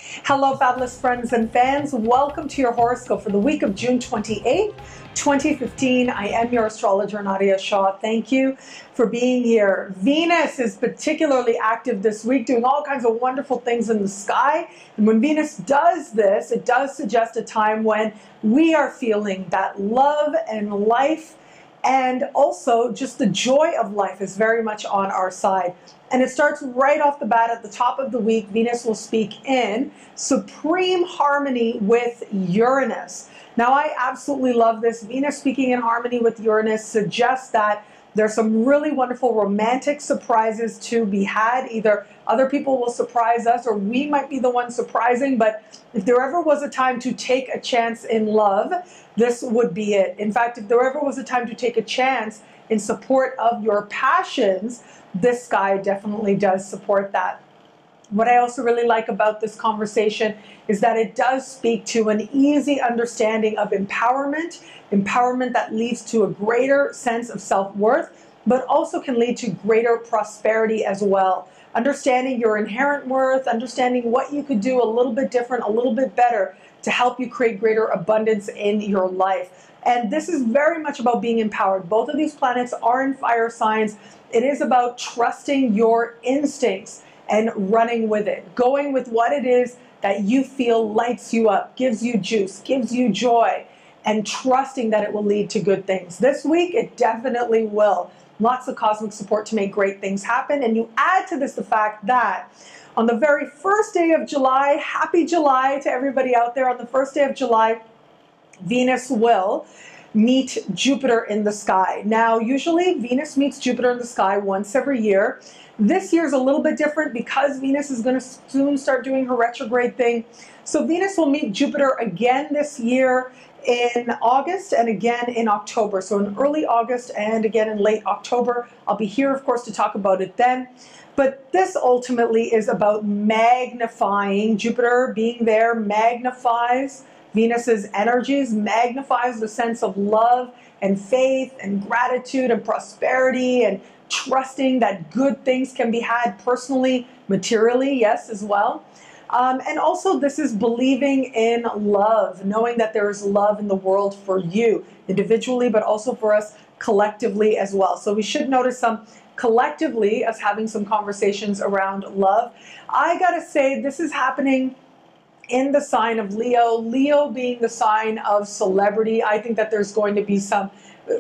Hello, fabulous friends and fans. Welcome to your horoscope for the week of June 28th, 2015. I am your astrologer, Nadiya Shah. Thank you for being here. Venus is particularly active this week, doing all kinds of wonderful things in the sky. And when Venus does this, it does suggest a time when we are feeling that love and life and also just the joy of life is very much on our side. And it starts right off the bat at the top of the week. Venus will speak in supreme harmony with Uranus. Now, I absolutely love this. Venus speaking in harmony with Uranus suggests that there's some really wonderful romantic surprises to be had. Either other people will surprise us or we might be the one surprising. But if there ever was a time to take a chance in love, this would be it. In fact, if there ever was a time to take a chance in support of your passions, this sky definitely does support that. What I also really like about this conversation is that it does speak to an easy understanding of empowerment that leads to a greater sense of self-worth, but also can lead to greater prosperity as well. Understanding your inherent worth, understanding what you could do a little bit different, a little bit better to help you create greater abundance in your life. And this is very much about being empowered. Both of these planets are in fire signs. It is about trusting your instincts and running with it, going with what it is that you feel lights you up, gives you juice, gives you joy, and trusting that it will lead to good things. This week, it definitely will. Lots of cosmic support to make great things happen. And you add to this the fact that on the very first day of July, happy July to everybody out there, on the first day of July, Venus will meet Jupiter in the sky. Now, usually Venus meets Jupiter in the sky once every year. This year's a little bit different because Venus is going to soon start doing her retrograde thing. So Venus will meet Jupiter again this year in August and again in October. So in early August and again in late October. I'll be here, of course, to talk about it then. But this ultimately is about magnifying. Jupiter being there magnifies Venus's energies, magnifies the sense of love and faith and gratitude and prosperity and trusting that good things can be had personally, materially, yes, as well. And also this is believing in love, knowing that there is love in the world for you individually, but also for us collectively as well. So we should notice some collectively us having some conversations around love. I gotta say, this is happening in the sign of Leo, Leo being the sign of celebrity. I think that there's going to be some,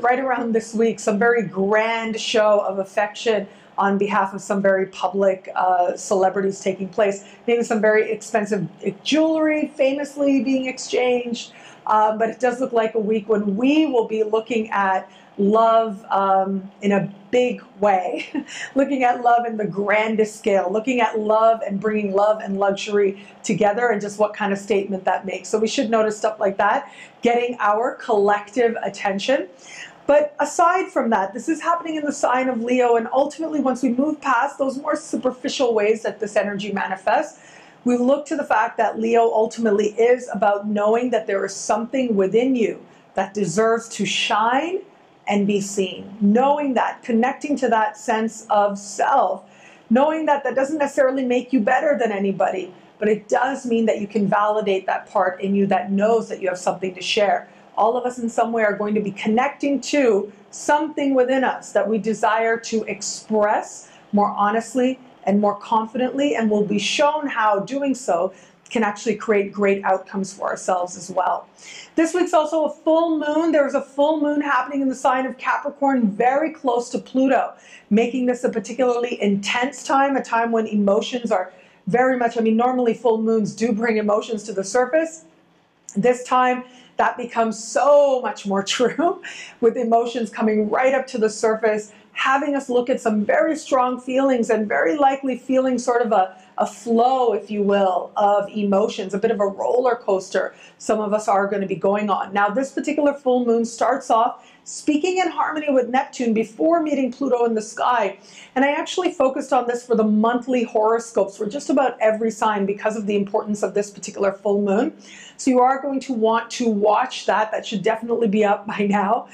right around this week, some very grand show of affection on behalf of some very public celebrities taking place. Maybe some very expensive jewelry famously being exchanged. But it does look like a week when we will be looking at love in a big way, looking at love in the grandest scale, looking at love and bringing love and luxury together and just what kind of statement that makes. So we should notice stuff like that, getting our collective attention. But aside from that, this is happening in the sign of Leo, and ultimately once we move past those more superficial ways that this energy manifests, we look to the fact that Leo ultimately is about knowing that there is something within you that deserves to shine and be seen. Knowing that, connecting to that sense of self, knowing that that doesn't necessarily make you better than anybody, but it does mean that you can validate that part in you that knows that you have something to share. All of us in some way are going to be connecting to something within us that we desire to express more honestly and more confidently, and will be shown how doing so can actually create great outcomes for ourselves as well. This week's also a full moon. There's a full moon happening in the sign of Capricorn, very close to Pluto, making this a particularly intense time, a time when emotions are very much, normally full moons do bring emotions to the surface. This time, that becomes so much more true, with emotions coming right up to the surface, having us look at some very strong feelings and very likely feeling sort of a flow, if you will, of emotions, a bit of a roller coaster some of us are going to be going on. Now, this particular full moon starts off speaking in harmony with Neptune before meeting Pluto in the sky. And I actually focused on this for the monthly horoscopes for just about every sign because of the importance of this particular full moon. So you are going to want to watch that. That should definitely be up by now,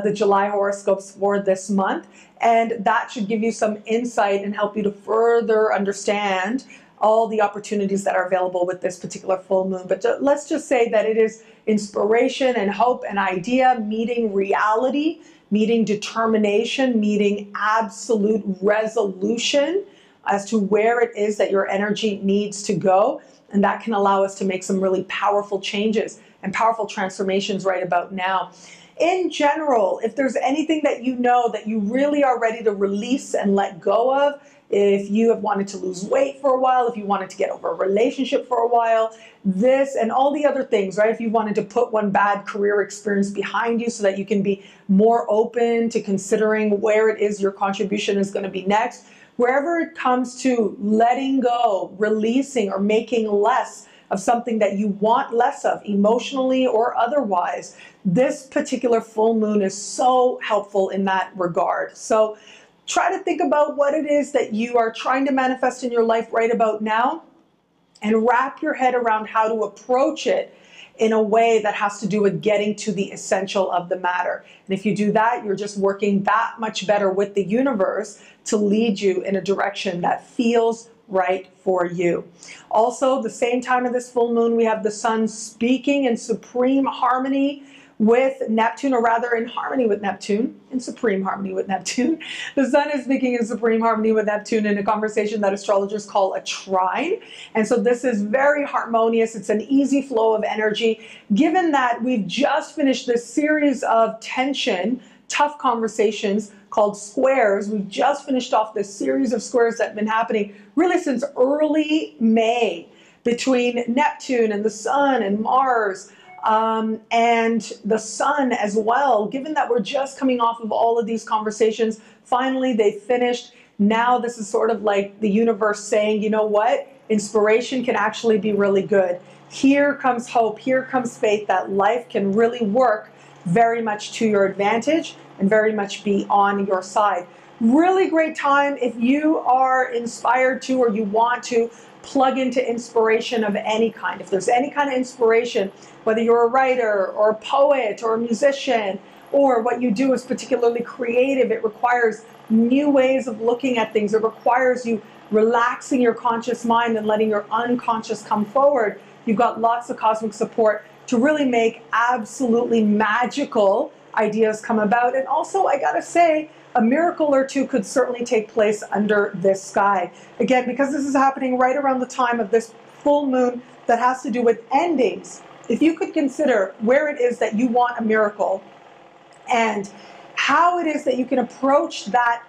the July horoscopes for this month. And that should give you some insight and help you to further understand all the opportunities that are available with this particular full moon. But let's just say that it is inspiration and hope and idea meeting reality, meeting determination, meeting absolute resolution as to where it is that your energy needs to go. And that can allow us to make some really powerful changes and powerful transformations right about now. In general, if there's anything that you know that you really are ready to release and let go of, if you have wanted to lose weight for a while, if you wanted to get over a relationship for a while, this and all the other things, right? If you wanted to put one bad career experience behind you so that you can be more open to considering where it is your contribution is going to be next, wherever it comes to letting go, releasing, or making less of something that you want less of, emotionally or otherwise, this particular full moon is so helpful in that regard. So try to think about what it is that you are trying to manifest in your life right about now, and wrap your head around how to approach it in a way that has to do with getting to the essential of the matter. And if you do that, you're just working that much better with the universe to lead you in a direction that feels right for you. Also, the same time of this full moon, we have the sun speaking in supreme harmony with Neptune, or rather in harmony with Neptune, in supreme harmony with Neptune. The sun is speaking in supreme harmony with Neptune in a conversation that astrologers call a trine. And so this is very harmonious. It's an easy flow of energy. Given that we've just finished this series of tension, tough conversations called squares, we've just finished off this series of squares that have been happening really since early May between Neptune and the sun and Mars, and the sun as well. Given that we're just coming off of all of these conversations, finally they finished. Now this is sort of like the universe saying, you know what? Inspiration can actually be really good. Here comes hope, here comes faith that life can really work very much to your advantage and very much be on your side. Really great time if you are inspired to, or you want to plug into inspiration of any kind. If there's any kind of inspiration, whether you're a writer or a poet or a musician, or what you do is particularly creative, it requires new ways of looking at things. It requires you relaxing your conscious mind and letting your unconscious come forward. You've got lots of cosmic support to really make absolutely magical ideas come about. And also, I gotta say, a miracle or two could certainly take place under this sky. Again, because this is happening right around the time of this full moon that has to do with endings, if you could consider where it is that you want a miracle and how it is that you can approach that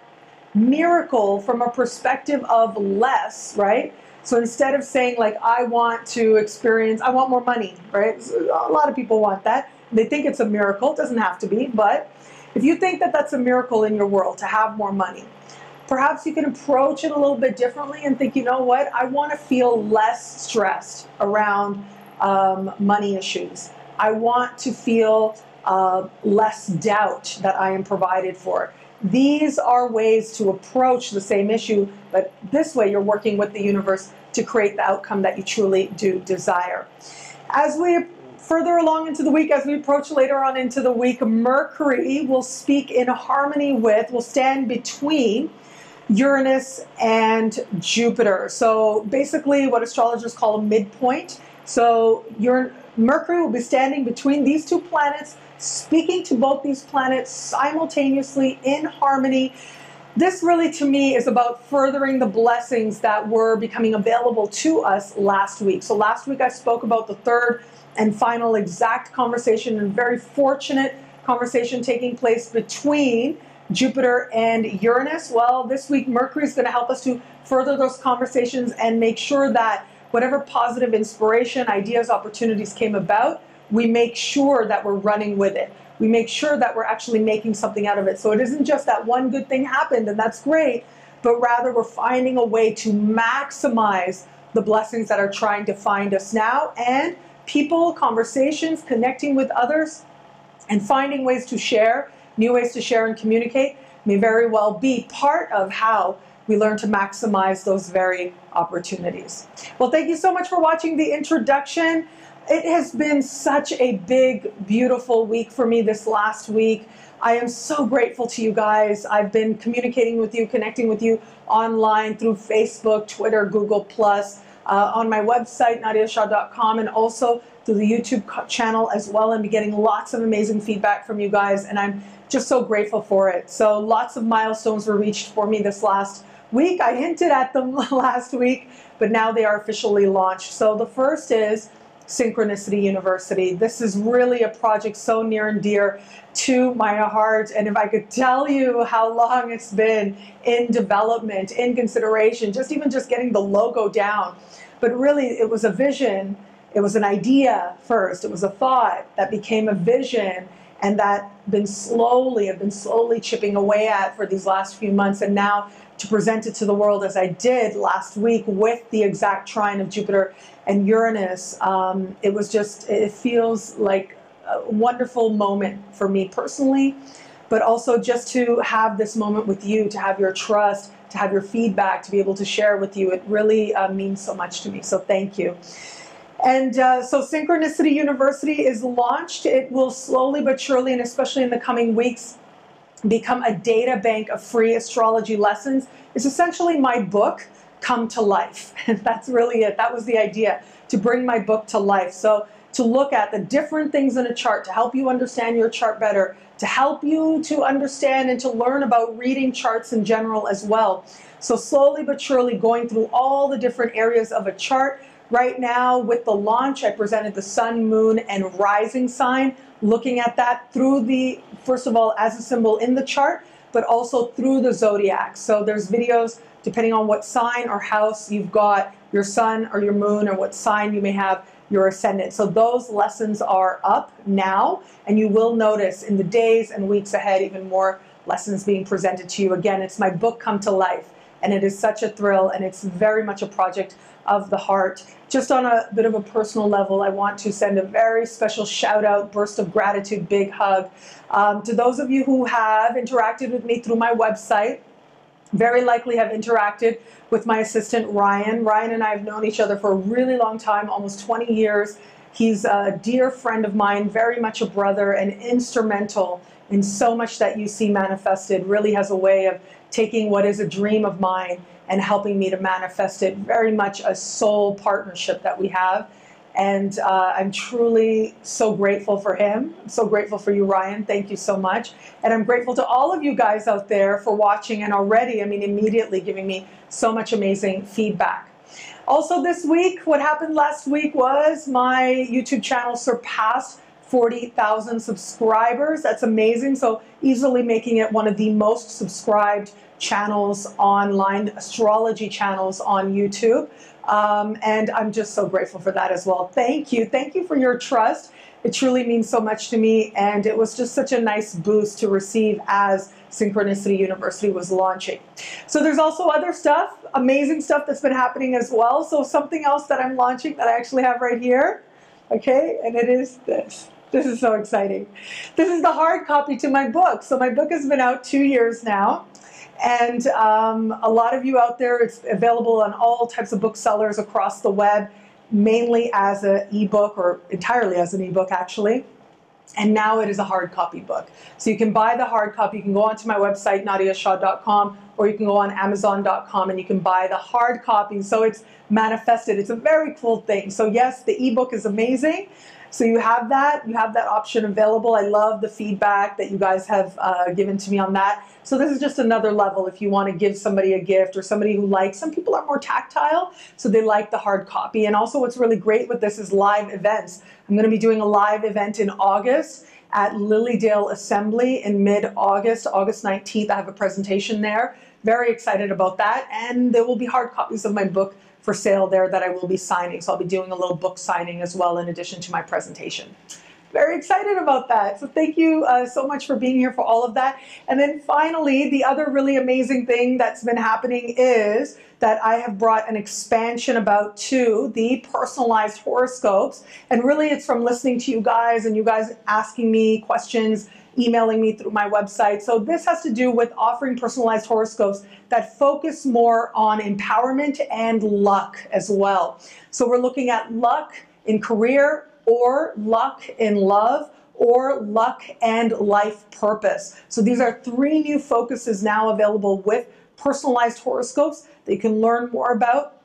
miracle from a perspective of less, right? So instead of saying like, I want more money, right? A lot of people want that. They think it's a miracle. It doesn't have to be, but if you think that that's a miracle in your world to have more money, perhaps you can approach it a little bit differently and think, you know what? I want to feel less stressed around money issues. I want to feel less doubt that I am provided for. These are ways to approach the same issue, but this way you're working with the universe to create the outcome that you truly do desire. As we further along into the week, as we approach later on into the week, Mercury will speak in harmony with, will stand between Uranus and Jupiter. So basically what astrologers call a midpoint. So Mercury will be standing between these two planets, speaking to both these planets simultaneously in harmony. This really, to me, is about furthering the blessings that were becoming available to us last week. So last week I spoke about the third and final exact conversation, and very fortunate conversation taking place between Jupiter and Uranus. Well, this week Mercury is going to help us to further those conversations and make sure that whatever positive inspiration, ideas, opportunities came about, we make sure that we're running with it. We make sure that we're actually making something out of it. So it isn't just that one good thing happened and that's great, but rather we're finding a way to maximize the blessings that are trying to find us now, and people, conversations, connecting with others, and finding ways to share, new ways to share and communicate may very well be part of how we learn to maximize those very opportunities. Well, thank you so much for watching the introduction. It has been such a big, beautiful week for me this last week. I am so grateful to you guys. I've been communicating with you, connecting with you online through Facebook, Twitter, Google+. on my website, nadiyashah.com, and also through the YouTube channel as well. I'm getting lots of amazing feedback from you guys, and I'm just so grateful for it. So lots of milestones were reached for me this last week. I hinted at them last week, but now they are officially launched. So the first is Synchronicity University. This is really a project so near and dear to my heart. And if I could tell you how long it's been in development, in consideration, just getting the logo down. But really, it was a vision. It was an idea first. It was a thought that became a vision, and that I've been slowly chipping away at for these last few months. And now to present it to the world as I did last week with the exact trine of Jupiter and Uranus, it feels like a wonderful moment for me personally, but also just to have this moment with you, to have your trust, to have your feedback, to be able to share with you. It really means so much to me. So thank you. And so Synchronicity University is launched. It will slowly but surely, and especially in the coming weeks, become a data bank of free astrology lessons. It's essentially my book come to life. And that's really it. That was the idea, to bring my book to life. So to look at the different things in a chart, to help you understand your chart better, to help you to understand and to learn about reading charts in general as well. So slowly but surely going through all the different areas of a chart. Right now with the launch, I presented the sun, moon, and rising sign, looking at that through the, first of all, as a symbol in the chart, but also through the zodiac. So there's videos depending on what sign or house you've got your sun or your moon, or what sign you may have your ascendant. So those lessons are up now, and you will notice in the days and weeks ahead even more lessons being presented to you. Again, it's my book come to life, and it is such a thrill, and it's very much a project of the heart. Just on a bit of a personal level, I want to send a very special shout out, burst of gratitude, big hug to those of you who have interacted with me through my website. Very likely have interacted with my assistant, Ryan. Ryan and I have known each other for a really long time, almost 20 years. He's a dear friend of mine, very much a brother, and instrumental in so much that you see manifested. Really has a way of taking what is a dream of mine and helping me to manifest it. Very much a soul partnership that we have. And I'm truly so grateful for him. I'm so grateful for you, Ryan. Thank you so much. And I'm grateful to all of you guys out there for watching, and already, immediately giving me so much amazing feedback. Also this week, what happened last week was my YouTube channel surpassed 40,000 subscribers. That's amazing. So easily making it one of the most subscribed channels online, astrology channels on YouTube. And I'm just so grateful for that as well. Thank you. Thank you for your trust. It truly means so much to me. And it was just such a nice boost to receive as Synchronicity University was launching. So there's also other stuff, amazing stuff that's been happening as well. So something else that I'm launching that I actually have right here. Okay. And it is this. This is so exciting. This is the hard copy to my book. So my book has been out 2 years now. And a lot of you out there, it's available on all types of booksellers across the web, mainly as an ebook, or entirely as an ebook actually. And now it is a hard copy book. So you can buy the hard copy. You can go onto my website, nadiyashah.com, or you can go on amazon.com and you can buy the hard copy. So it's manifested. It's a very cool thing. So yes, the ebook is amazing. So you have that option available. I love the feedback that you guys have given to me on that. So this is just another level if you want to give somebody a gift, or somebody who likes, some people are more tactile, so they like the hard copy. And also what's really great with this is live events. I'm going to be doing a live event in August at Lilydale Assembly in mid-August, August 19th. I have a presentation there. Very excited about that. And there will be hard copies of my book for sale there that I will be signing. So I'll be doing a little book signing as well in addition to my presentation. Very excited about that. So thank you so much for being here for all of that. And then finally, the other really amazing thing that's been happening is that I have brought an expansion about to the personalized horoscopes. And really it's from listening to you guys and you guys asking me questions, emailing me through my website. So this has to do with offering personalized horoscopes that focus more on empowerment and luck as well. So we're looking at luck in career, or luck in love, or luck and life purpose. So these are 3 new focuses now available with personalized horoscopes that you can learn more about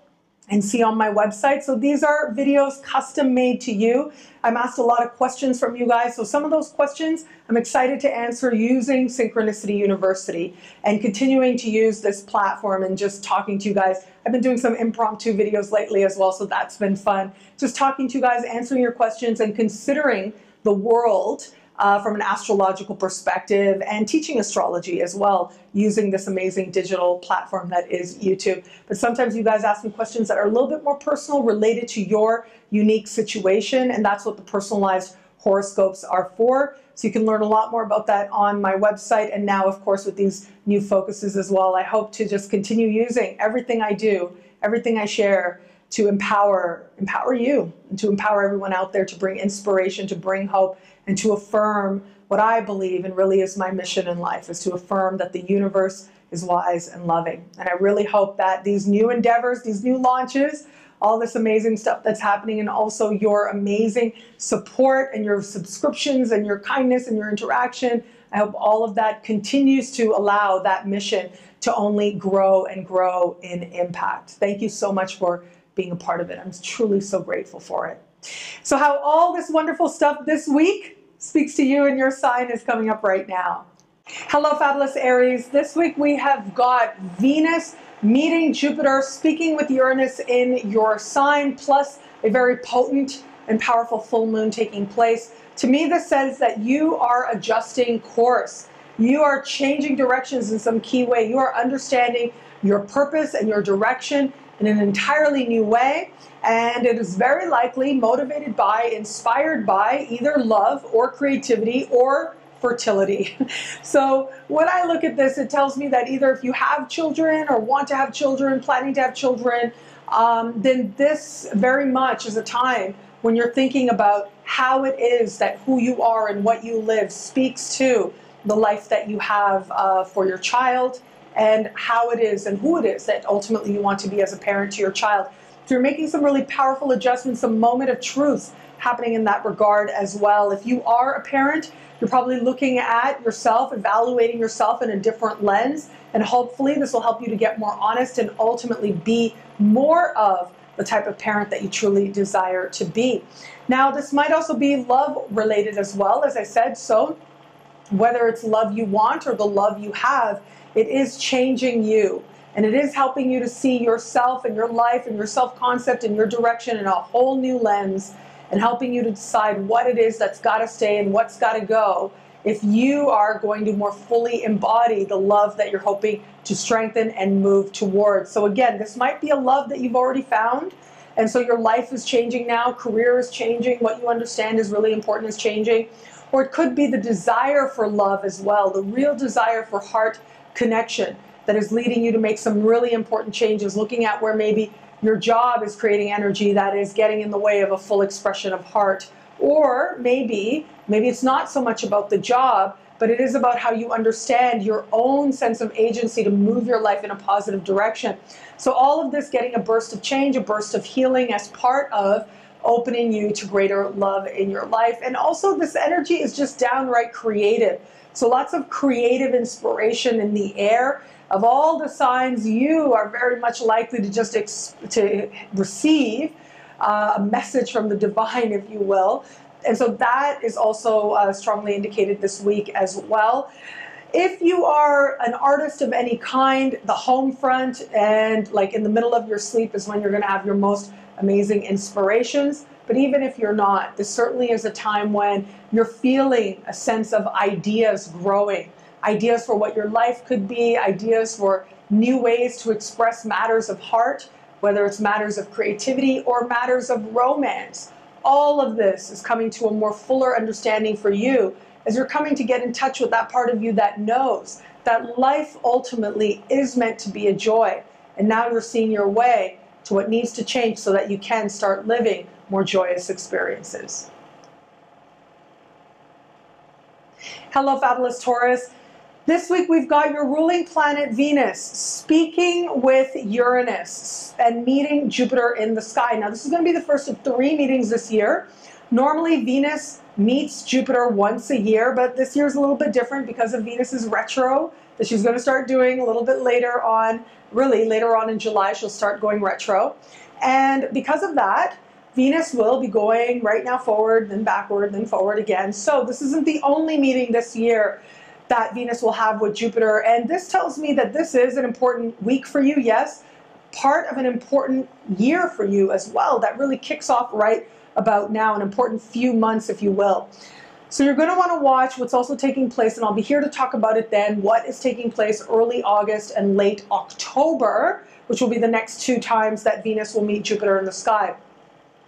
and see on my website. So these are videos custom made to you. I'm asked a lot of questions from you guys. So some of those questions I'm excited to answer using Synchronicity University and continuing to use this platform and just talking to you guys. I've been doing some impromptu videos lately as well, so that's been fun. Just talking to you guys, answering your questions and considering the world from an astrological perspective and teaching astrology as well using this amazing digital platform that is YouTube. But sometimes you guys ask me questions that are a little bit more personal, related to your unique situation, and that's what the personalized horoscopes are for. So you can learn a lot more about that on my website, and now of course with these new focuses as well. I hope to just continue using everything I do, everything I share, to empower you and to empower everyone out there, to bring inspiration, to bring hope, and to affirm what I believe and really is my mission in life, is to affirm that the universe is wise and loving. And I really hope that these new endeavors, these new launches, all this amazing stuff that's happening, and also your amazing support and your subscriptions and your kindness and your interaction, I hope all of that continues to allow that mission to only grow and grow in impact. Thank you so much for being a part of it. I'm truly so grateful for it. So how all this wonderful stuff this week speaks to you and your sign is coming up right now. Hello, fabulous Aries. This week we have got Venus meeting Jupiter, speaking with Uranus in your sign, plus a very potent and powerful full moon taking place. To me, this says that you are adjusting course. You are changing directions in some key way. You are understanding your purpose and your direction in an entirely new way. And it is very likely motivated by, inspired by either love or creativity or fertility. So when I look at this, it tells me that either if you have children or want to have children, planning to have children, then this very much is a time when you're thinking about how it is that who you are and what you live speaks to the life that you have for your child, and how it is and who it is that ultimately you want to be as a parent to your child. So you're making some really powerful adjustments, some moment of truth happening in that regard as well. If you are a parent, you're probably looking at yourself, evaluating yourself in a different lens, and hopefully this will help you to get more honest and ultimately be more of the type of parent that you truly desire to be. Now, this might also be love related as well, as I said, so whether it's love you want or the love you have, it is changing you, and it is helping you to see yourself and your life and your self-concept and your direction in a whole new lens, and helping you to decide what it is that's got to stay and what's got to go if you are going to more fully embody the love that you're hoping to strengthen and move towards. So again, this might be a love that you've already found, and so your life is changing now, career is changing, what you understand is really important is changing, or it could be the desire for love as well, the real desire for heart connection that is leading you to make some really important changes, looking at where maybe your job is creating energy that is getting in the way of a full expression of heart. Or maybe it's not so much about the job, but it is about how you understand your own sense of agency to move your life in a positive direction. So all of this getting a burst of change, a burst of healing as part of opening you to greater love in your life. And also this energy is just downright creative. So lots of creative inspiration in the air. Of all the signs, you are very much likely to just to receive a message from the divine, if you will. And so that is also strongly indicated this week as well. If you are an artist of any kind, the home front and like in the middle of your sleep is when you're going to have your most amazing inspirations. But even if you're not, this certainly is a time when you're feeling a sense of ideas growing, ideas for what your life could be, ideas for new ways to express matters of heart, whether it's matters of creativity or matters of romance. All of this is coming to a more fuller understanding for you as you're coming to get in touch with that part of you that knows that life ultimately is meant to be a joy. And now you're seeing your way to what needs to change so that you can start living more joyous experiences. Hello, fabulous Taurus. This week we've got your ruling planet Venus speaking with Uranus and meeting Jupiter in the sky. Now this is going to be the first of 3 meetings this year. Normally Venus meets Jupiter once a year, but this year is a little bit different because of Venus's retro that she's going to start doing a little bit later on, really later on in July, she'll start going retro. And because of that, Venus will be going right now forward, then backward, then forward again. So this isn't the only meeting this year that Venus will have with Jupiter. And this tells me that this is an important week for you, yes, part of an important year for you as well that really kicks off right about now, an important few months, if you will. So you're going to want to watch what's also taking place, and I'll be here to talk about it then, what is taking place early August and late October, which will be the next 2 times that Venus will meet Jupiter in the sky.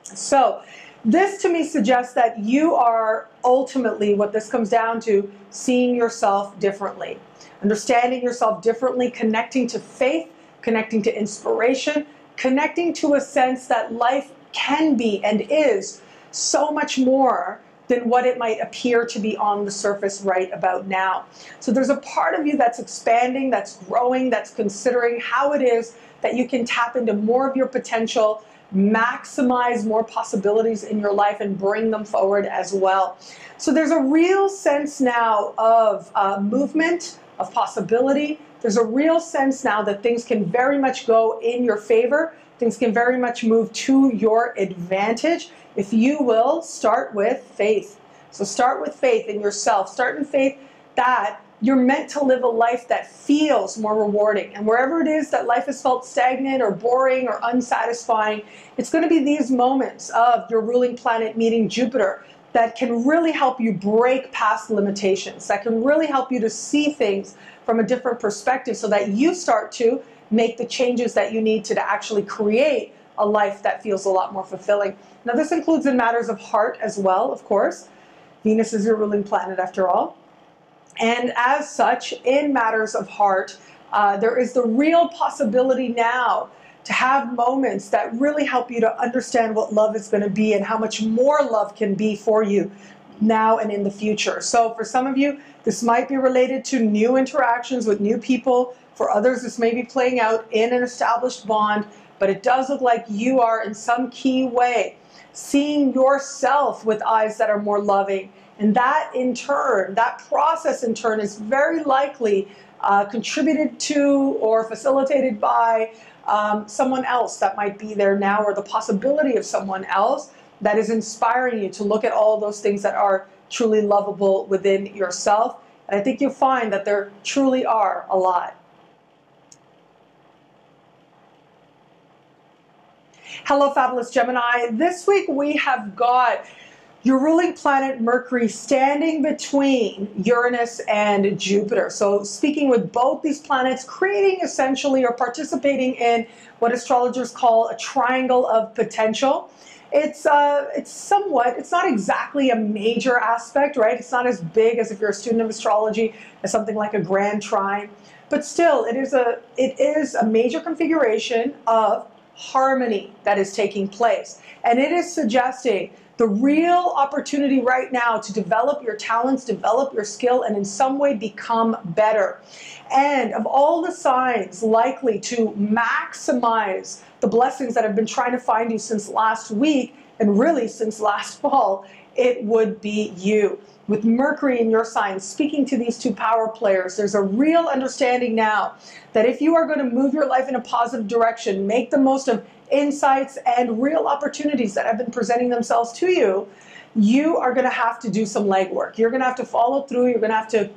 So this to me suggests that you are ultimately, what this comes down to, seeing yourself differently, understanding yourself differently, connecting to faith, connecting to inspiration, connecting to a sense that life can be and is so much more than what it might appear to be on the surface right about now. So there's a part of you that's expanding, that's growing, that's considering how it is that you can tap into more of your potential, maximize more possibilities in your life, and bring them forward as well. So there's a real sense now of movement, of possibility. There's a real sense now that things can very much go in your favor. Things can very much move to your advantage if you will start with faith. So start with faith in yourself. Start in faith that you're meant to live a life that feels more rewarding. And wherever it is that life has felt stagnant or boring or unsatisfying, it's going to be these moments of your ruling planet meeting Jupiter that can really help you break past limitations, that can really help you to see things from a different perspective so that you start to make the changes that you need to actually create a life that feels a lot more fulfilling. Now, this includes in matters of heart as well, of course. Venus is your ruling planet after all. And as such, in matters of heart, there is the real possibility now to have moments that really help you to understand what love is going to be and how much more love can be for you now and in the future. So for some of you, this might be related to new interactions with new people. For others, this may be playing out in an established bond, but it does look like you are in some key way seeing yourself with eyes that are more loving. And that in turn, that process in turn is very likely contributed to or facilitated by someone else that might be there now, or the possibility of someone else that is inspiring you to look at all those things that are truly lovable within yourself. And I think you'll find that there truly are a lot. Hello, fabulous Gemini. This week we have got your ruling planet Mercury standing between Uranus and Jupiter. So speaking with both these planets, creating essentially or participating in what astrologers call a triangle of potential. It's somewhat, it's not exactly a major aspect, right? It's not as big as if you're a student of astrology as something like a grand trine, but still it is a major configuration of harmony that is taking place. And it is suggesting the real opportunity right now to develop your talents, develop your skill, and in some way become better. And of all the signs likely to maximize the blessings that have been trying to find you since last week, and really since last fall, it would be you. With Mercury in your sign, speaking to these two power players, there's a real understanding now that if you are going to move your life in a positive direction, make the most of insights and real opportunities that have been presenting themselves to you, you are going to have to do some legwork. You're going to have to follow through. You're going to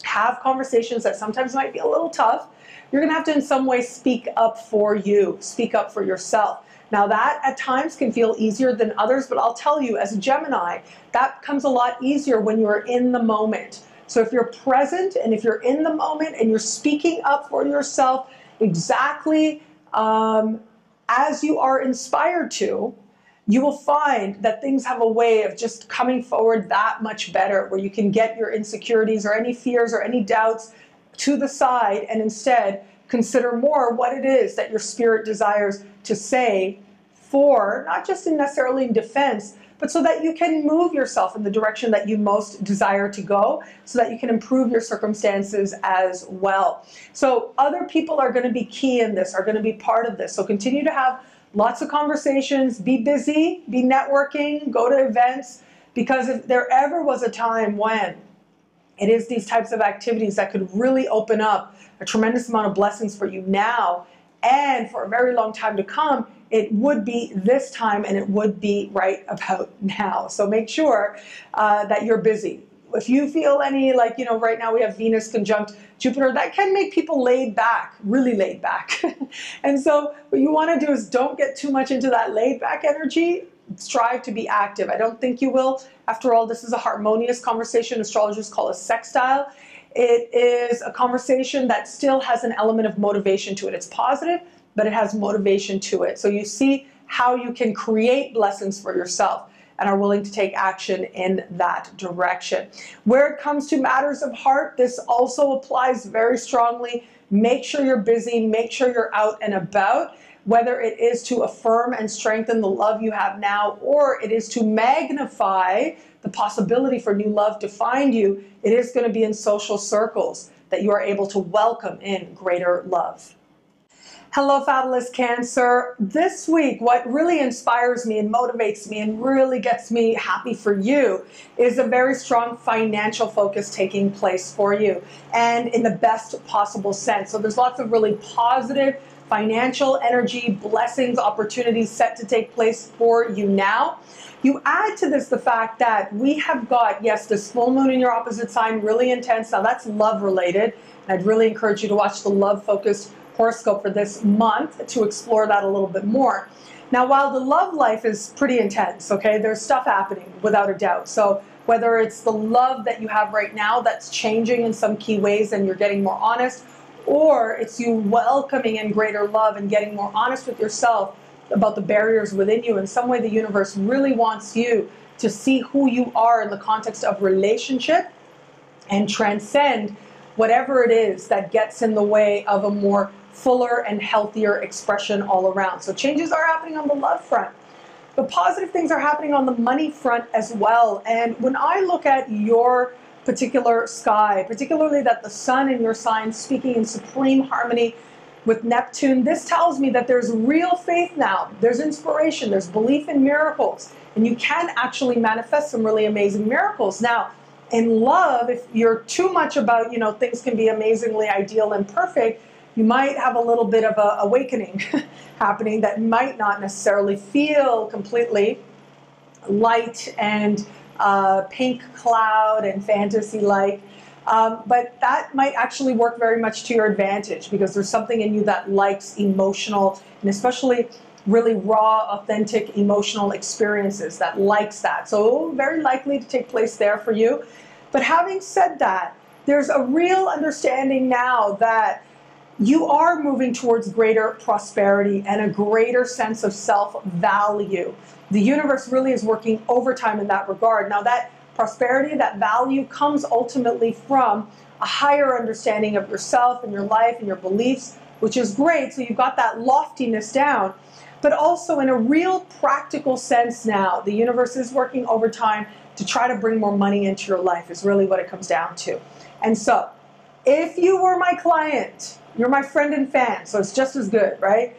have conversations that sometimes might be a little tough. You're going to have to in some way speak up for you, speak up for yourself. Now that at times can feel easier than others, but I'll tell you as a Gemini, that comes a lot easier when you're in the moment. So if you're present and if you're in the moment and you're speaking up for yourself exactly as you are inspired to, you will find that things have a way of just coming forward that much better, where you can get your insecurities or any fears or any doubts to the side and instead consider more what it is that your spirit desires to say, for not just necessarily in defense, but so that you can move yourself in the direction that you most desire to go, so that you can improve your circumstances as well. So other people are going to be key in this, are going to be part of this. So continue to have lots of conversations, be busy, be networking, go to events, because if there ever was a time when It is these types of activities that could really open up a tremendous amount of blessings for you now and for a very long time to come. It would be this time, and it would be right about now. So make sure that you're busy. If you feel any, like, right now we have Venus conjunct Jupiter, that can make people laid back, really laid back. And so what you want to do is don't get too much into that laid back energy. Strive to be active. I don't think you will. After all, this is a harmonious conversation. Astrologers call a sextile. It is a conversation that still has an element of motivation to it. It's positive, but it has motivation to it. So you see how you can create blessings for yourself and are willing to take action in that direction. Where it comes to matters of heart, this also applies very strongly. Make sure you're busy, make sure you're out and about, whether it is to affirm and strengthen the love you have now, or it is to magnify the possibility for new love to find you. It is going to be in social circles that you are able to welcome in greater love. Hello, fabulous Cancer. This week, what really inspires me and motivates me and really gets me happy for you is a very strong financial focus taking place for you, and in the best possible sense. So there's lots of really positive financial energy, blessings, opportunities set to take place for you now. You add to this the fact that we have got, yes, this full moon in your opposite sign, really intense. Now that's love related. And I'd really encourage you to watch the love focused horoscope for this month to explore that a little bit more. Now, while the love life is pretty intense, okay, there's stuff happening without a doubt. So whether it's the love that you have right now that's changing in some key ways and you're getting more honest, or it's you welcoming in greater love and getting more honest with yourself about the barriers within you. In some way, the universe really wants you to see who you are in the context of relationship and transcend whatever it is that gets in the way of a more fuller and healthier expression all around. So changes are happening on the love front. But positive things are happening on the money front as well. And when I look at your particular sky, particularly that the sun in your sign speaking in supreme harmony with Neptune, this tells me that there's real faith now. There's inspiration, there's belief in miracles, and you can actually manifest some really amazing miracles. Now, in love, if you're too much about, things can be amazingly ideal and perfect, you might have a little bit of an awakening happening that might not necessarily feel completely light and pink cloud and fantasy-like. But that might actually work very much to your advantage because there's something in you that likes emotional and especially really raw, authentic, emotional experiences that likes that. So very likely to take place there for you. But having said that, there's a real understanding now that you are moving towards greater prosperity and a greater sense of self-value. The universe really is working overtime in that regard. Now that prosperity, that value comes ultimately from a higher understanding of yourself and your life and your beliefs, which is great. So you've got that loftiness down, but also in a real practical sense now, the universe is working overtime to try to bring more money into your life is really what it comes down to. And so if you were my client, you're my friend and fan, so it's just as good, right?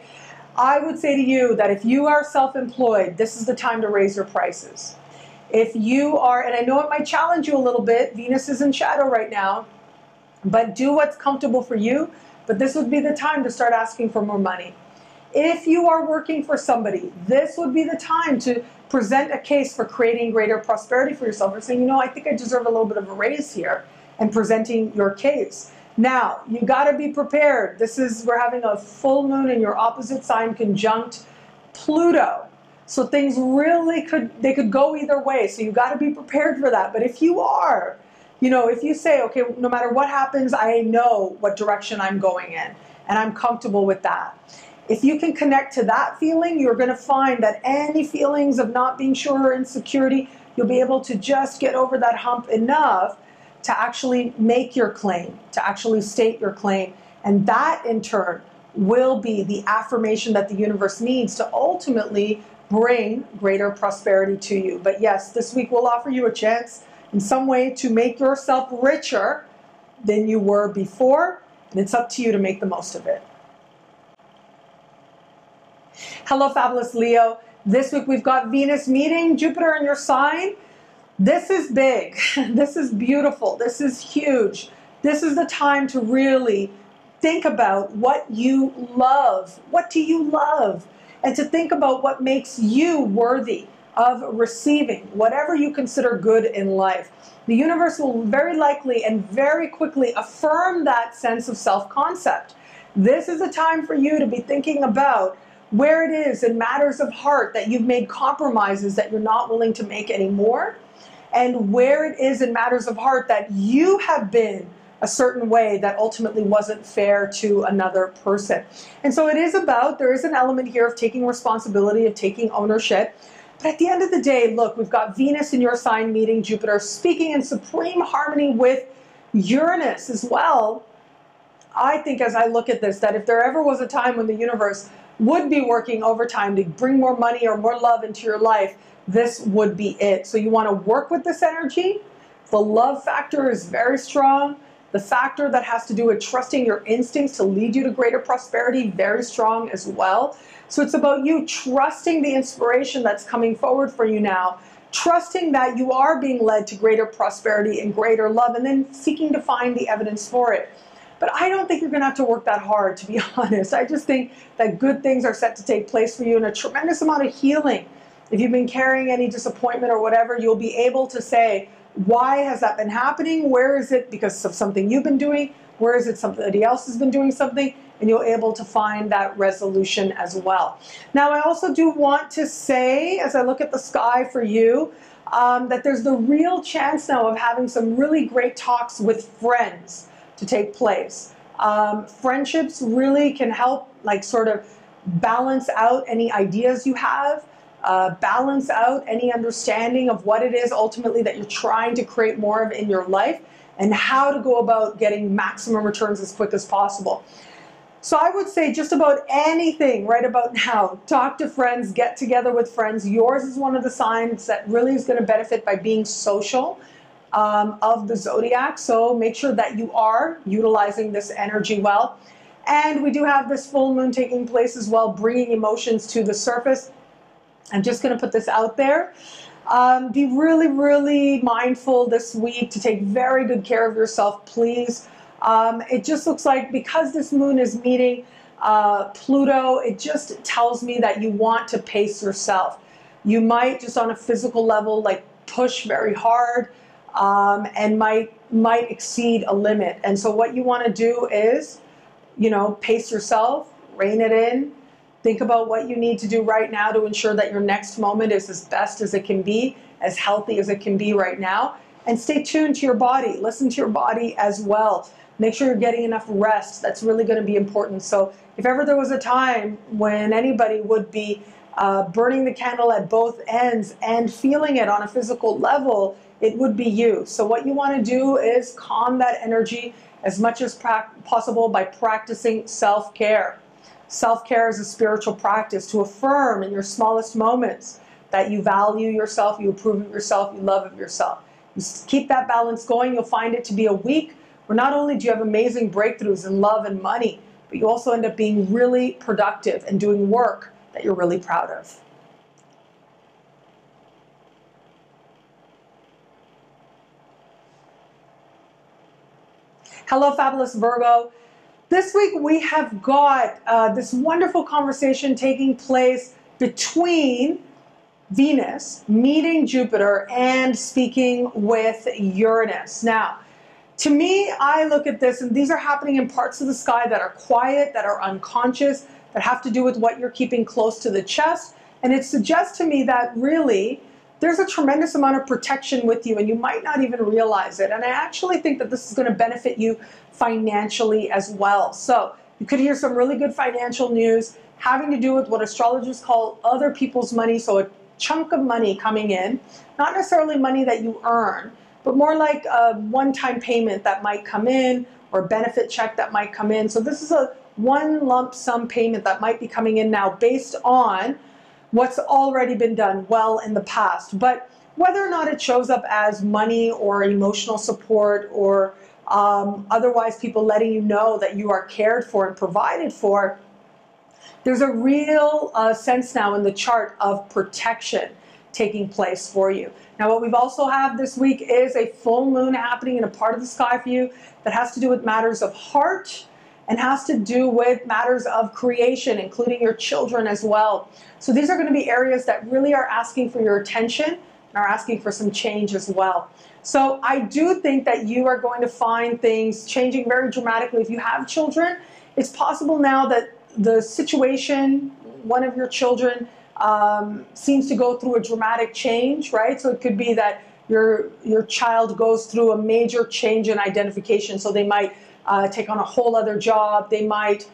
I would say to you that if you are self-employed, this is the time to raise your prices. If you are, and I know it might challenge you a little bit, Venus is in shadow right now, but do what's comfortable for you, but this would be the time to start asking for more money. If you are working for somebody, this would be the time to present a case for creating greater prosperity for yourself, or saying, I think I deserve a little bit of a raise here, and presenting your case. Now, you got to be prepared. We're having a full moon in your opposite sign conjunct Pluto. So things really could go either way. So you got to be prepared for that. But if you are, if you say, okay, no matter what happens, I know what direction I'm going in and I'm comfortable with that. If you can connect to that feeling, you're going to find that any feelings of not being sure or insecurity, you'll be able to just get over that hump enough to actually make your claim, to actually state your claim. And that in turn will be the affirmation that the universe needs to ultimately bring greater prosperity to you. But yes, this week will offer you a chance in some way to make yourself richer than you were before. And it's up to you to make the most of it. Hello, fabulous Leo. This week we've got Venus meeting Jupiter in your sign. This is big. This is beautiful. This is huge. This is the time to really think about what you love. What do you love? And to think about what makes you worthy of receiving whatever you consider good in life. The universe will very likely and very quickly affirm that sense of self-concept. This is a time for you to be thinking about where it is in matters of heart that you've made compromises that you're not willing to make anymore, and where it is in matters of heart that you have been a certain way that ultimately wasn't fair to another person. And so it is about, there is an element here of taking responsibility, of taking ownership. But at the end of the day, look, we've got Venus in your sign meeting Jupiter, speaking in supreme harmony with Uranus as well. I think as I look at this, that if there ever was a time when the universe would be working overtime to bring more money or more love into your life, this would be it. So you want to work with this energy. The love factor is very strong. The factor that has to do with trusting your instincts to lead you to greater prosperity, very strong as well. So it's about you trusting the inspiration that's coming forward for you now, trusting that you are being led to greater prosperity and greater love, and then seeking to find the evidence for it. But I don't think you're going to have to work that hard, to be honest. I just think that good things are set to take place for you, and a tremendous amount of healing. If you've been carrying any disappointment or whatever, you'll be able to say, why has that been happening? Where is it because of something you've been doing? Where is it somebody else has been doing something? And you'll be able to find that resolution as well. Now, I also do want to say, as I look at the sky for you, that there's the real chance now of having some really great talks with friends to take place. Friendships really can help, like, sort of balance out any ideas you have, balance out any understanding of what it is ultimately that you're trying to create more of in your life, and how to go about getting maximum returns as quick as possible. So I would say just about anything right about now. Talk to friends, get together with friends. Yours is one of the signs that really is going to benefit by being social of the zodiac. So make sure that you are utilizing this energy well. And we do have this full moon taking place as well, bringing emotions to the surface. I'm just going to put this out there. Be really, really mindful this week to take very good care of yourself, please. It just looks like because this moon is meeting Pluto, it just tells me that you want to pace yourself. You might just on a physical level, like push very hard and might exceed a limit. And so what you want to do is, you know, pace yourself, rein it in. Think about what you need to do right now to ensure that your next moment is as best as it can be, as healthy as it can be right now. And stay tuned to your body. Listen to your body as well. Make sure you're getting enough rest. That's really going to be important. So if ever there was a time when anybody would be burning the candle at both ends and feeling it on a physical level, it would be you. So what you want to do is calm that energy as much as possible by practicing self-care. Self-care is a spiritual practice to affirm in your smallest moments that you value yourself, you approve of yourself, you love of yourself. You keep that balance going, you'll find it to be a week where not only do you have amazing breakthroughs in love and money, but you also end up being really productive and doing work that you're really proud of. Hello, fabulous Virgo. This week we have got this wonderful conversation taking place between Venus meeting Jupiter and speaking with Uranus. Now, to me, I look at this, and these are happening in parts of the sky that are quiet, that are unconscious, that have to do with what you're keeping close to the chest. And it suggests to me that really there's a tremendous amount of protection with you, and you might not even realize it. And I actually think that this is going to benefit you financially as well. So you could hear some really good financial news having to do with what astrologers call other people's money. So a chunk of money coming in, not necessarily money that you earn, but more like a one-time payment that might come in, or a benefit check that might come in. So this is a one lump sum payment that might be coming in now based on what's already been done well in the past. But whether or not it shows up as money or emotional support or otherwise people letting you know that you are cared for and provided for, there's a real sense now in the chart of protection. taking place for you. Now, what we've also have this week is a full moon happening in a part of the sky for you that has to do with matters of heart and has to do with matters of creation, including your children as well. So these are going to be areas that really are asking for your attention and are asking for some change as well. So I do think that you are going to find things changing very dramatically. If you have children, it's possible now that the situation, one of your children seems to go through a dramatic change, right? So it could be that your child goes through a major change in identification. So they might take on a whole other job. They might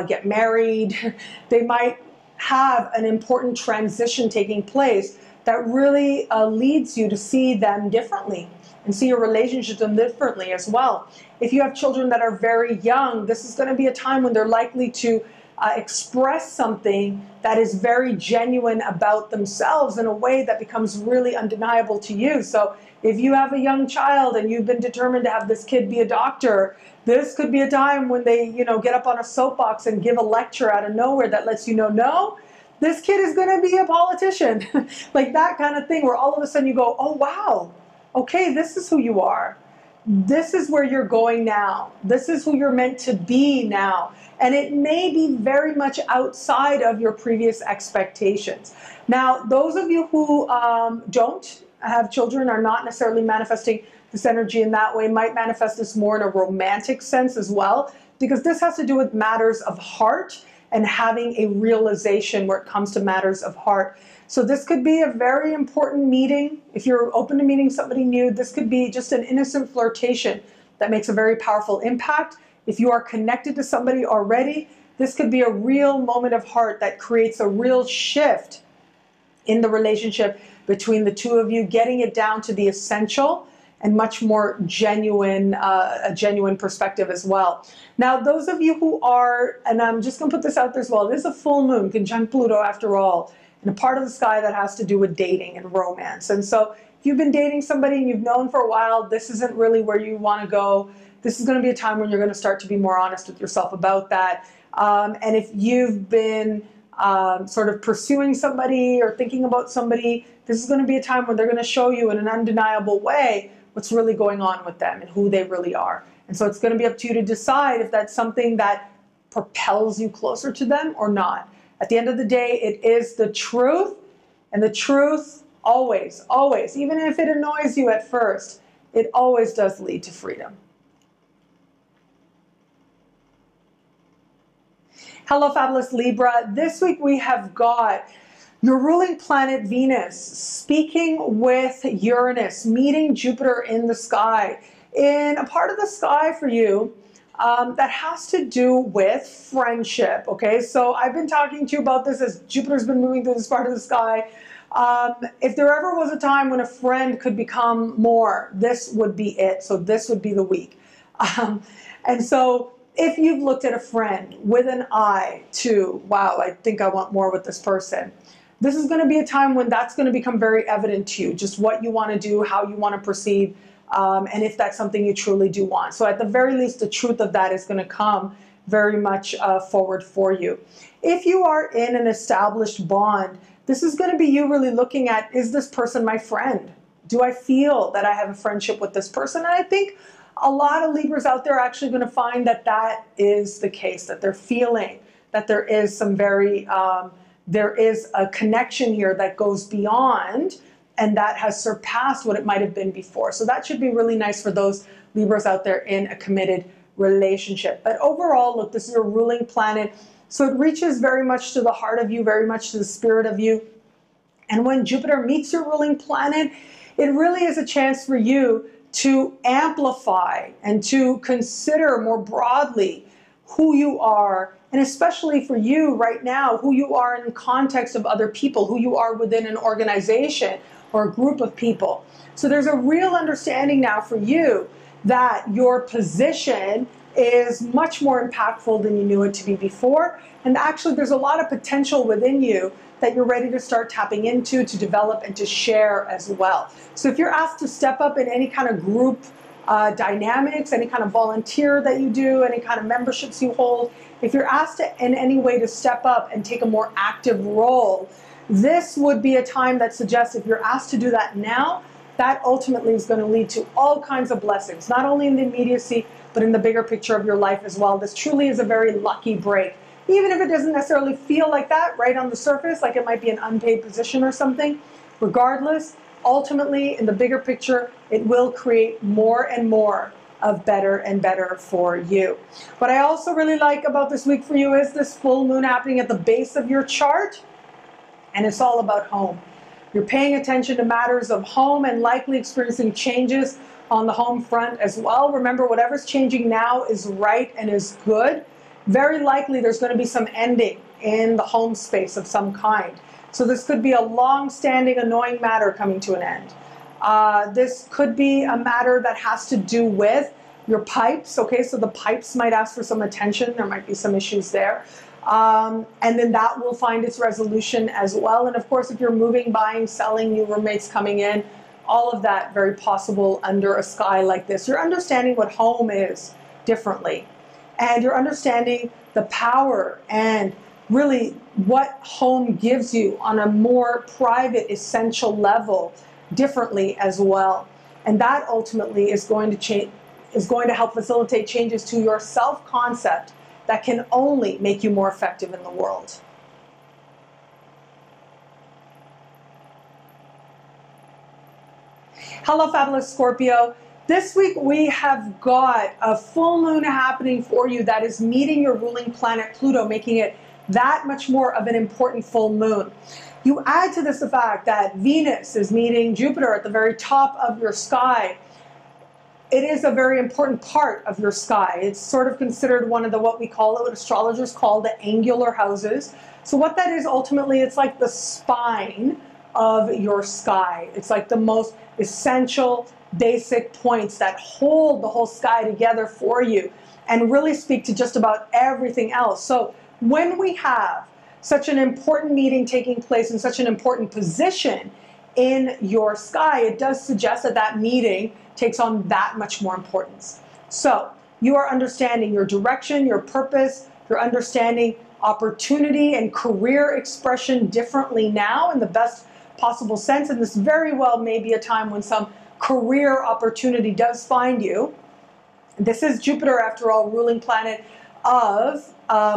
get married. They might have an important transition taking place that really leads you to see them differently and see your relationship with them differently as well. If you have children that are very young, this is going to be a time when they're likely to express something that is very genuine about themselves in a way that becomes really undeniable to you. So if you have a young child and you've been determined to have this kid be a doctor, this could be a time when they, get up on a soapbox and give a lecture out of nowhere that lets you know, no, this kid is going to be a politician. Like that kind of thing where all of a sudden you go, oh, wow, okay, this is who you are. This is where you're going now. This is who you're meant to be now. And it may be very much outside of your previous expectations. Now, those of you who don't have children, are not necessarily manifesting this energy in that way, might manifest this more in a romantic sense as well, because this has to do with matters of heart and having a realization where it comes to matters of heart. So this could be a very important meeting. If you're open to meeting somebody new, this could be just an innocent flirtation that makes a very powerful impact. If you are connected to somebody already, this could be a real moment of heart that creates a real shift in the relationship between the two of you, getting it down to the essential and much more genuine, a genuine perspective as well. Now, those of you who are, and I'm just going to put this out there as well, this is a full moon, conjunct Pluto after all, in a part of the sky that has to do with dating and romance. And so if you've been dating somebody and you've known for a while, this isn't really where you want to go. This is going to be a time when you're going to start to be more honest with yourself about that. And if you've been sort of pursuing somebody or thinking about somebody, this is going to be a time when they're going to show you in an undeniable way what's really going on with them and who they really are. And so it's going to be up to you to decide if that's something that propels you closer to them or not. At the end of the day, it is the truth, and the truth always, always, even if it annoys you at first, it always does lead to freedom. Hello, fabulous Libra. This week we have got your ruling planet Venus speaking with Uranus, meeting Jupiter in the sky, in a part of the sky for you that has to do with friendship, okay? So I've been talking to you about this as Jupiter's been moving through this part of the sky. If there ever was a time when a friend could become more, this would be it. So this would be the week. And so if you've looked at a friend with an eye to, wow, I think I want more with this person, this is going to be a time when that's going to become very evident to you, just what you want to do, how you want to proceed, and if that's something you truly do want. So at the very least, the truth of that is going to come very much forward for you. If you are in an established bond, this is going to be you really looking at, is this person my friend? Do I feel that I have a friendship with this person? And I think a lot of Libras out there are actually going to find that that is the case, that they're feeling that there is some very, there is a connection here that goes beyond and that has surpassed what it might have been before. So that should be really nice for those Libras out there in a committed relationship. But overall, look, this is a ruling planet. So it reaches very much to the heart of you, very much to the spirit of you. And when Jupiter meets your ruling planet, it really is a chance for you to amplify and to consider more broadly who you are, and especially for you right now, who you are in the context of other people, who you are within an organization or a group of people. So there's a real understanding now for you that your position is much more impactful than you knew it to be before. And actually there's a lot of potential within you that you're ready to start tapping into, to develop and to share as well. So if you're asked to step up in any kind of group dynamics, any kind of volunteer that you do, any kind of memberships you hold, if you're asked in any way to step up and take a more active role, this would be a time that suggests if you're asked to do that now, that ultimately is going to lead to all kinds of blessings, not only in the immediacy, but in the bigger picture of your life as well. This truly is a very lucky break. Even if it doesn't necessarily feel like that right on the surface, like it might be an unpaid position or something, regardless, ultimately in the bigger picture, it will create more and more of better and better for you. What I also really like about this week for you is this full moon happening at the base of your chart, and it's all about home. You're paying attention to matters of home and likely experiencing changes on the home front as well. Remember, whatever's changing now is right and is good. Very likely there's going to be some ending in the home space of some kind. So this could be a long-standing, annoying matter coming to an end. This could be a matter that has to do with your pipes, okay? So the pipes might ask for some attention. There might be some issues there. And then that will find its resolution as well. And of course, if you're moving, buying, selling, new roommates coming in, all of that very possible under a sky like this. You're understanding what home is differently. And you're understanding the power and really what home gives you on a more private, essential level differently as well. And that ultimately is going to help facilitate changes to your self-concept that can only make you more effective in the world. Hello, fabulous Scorpio. This week we have got a full moon happening for you that is meeting your ruling planet Pluto, making it that much more of an important full moon. You add to this the fact that Venus is meeting Jupiter at the very top of your sky. It is a very important part of your sky. It's sort of considered one of the, what astrologers call the angular houses. So what that is ultimately, it's like the spine of your sky. It's like the most essential, basic points that hold the whole sky together for you and really speak to just about everything else. So when we have such an important meeting taking place in such an important position in your sky, it does suggest that that meeting takes on that much more importance. So you are understanding your direction, your purpose, you're understanding opportunity and career expression differently now in the best possible sense. And this very well may be a time when some career opportunity does find you. This is Jupiter, after all, ruling planet of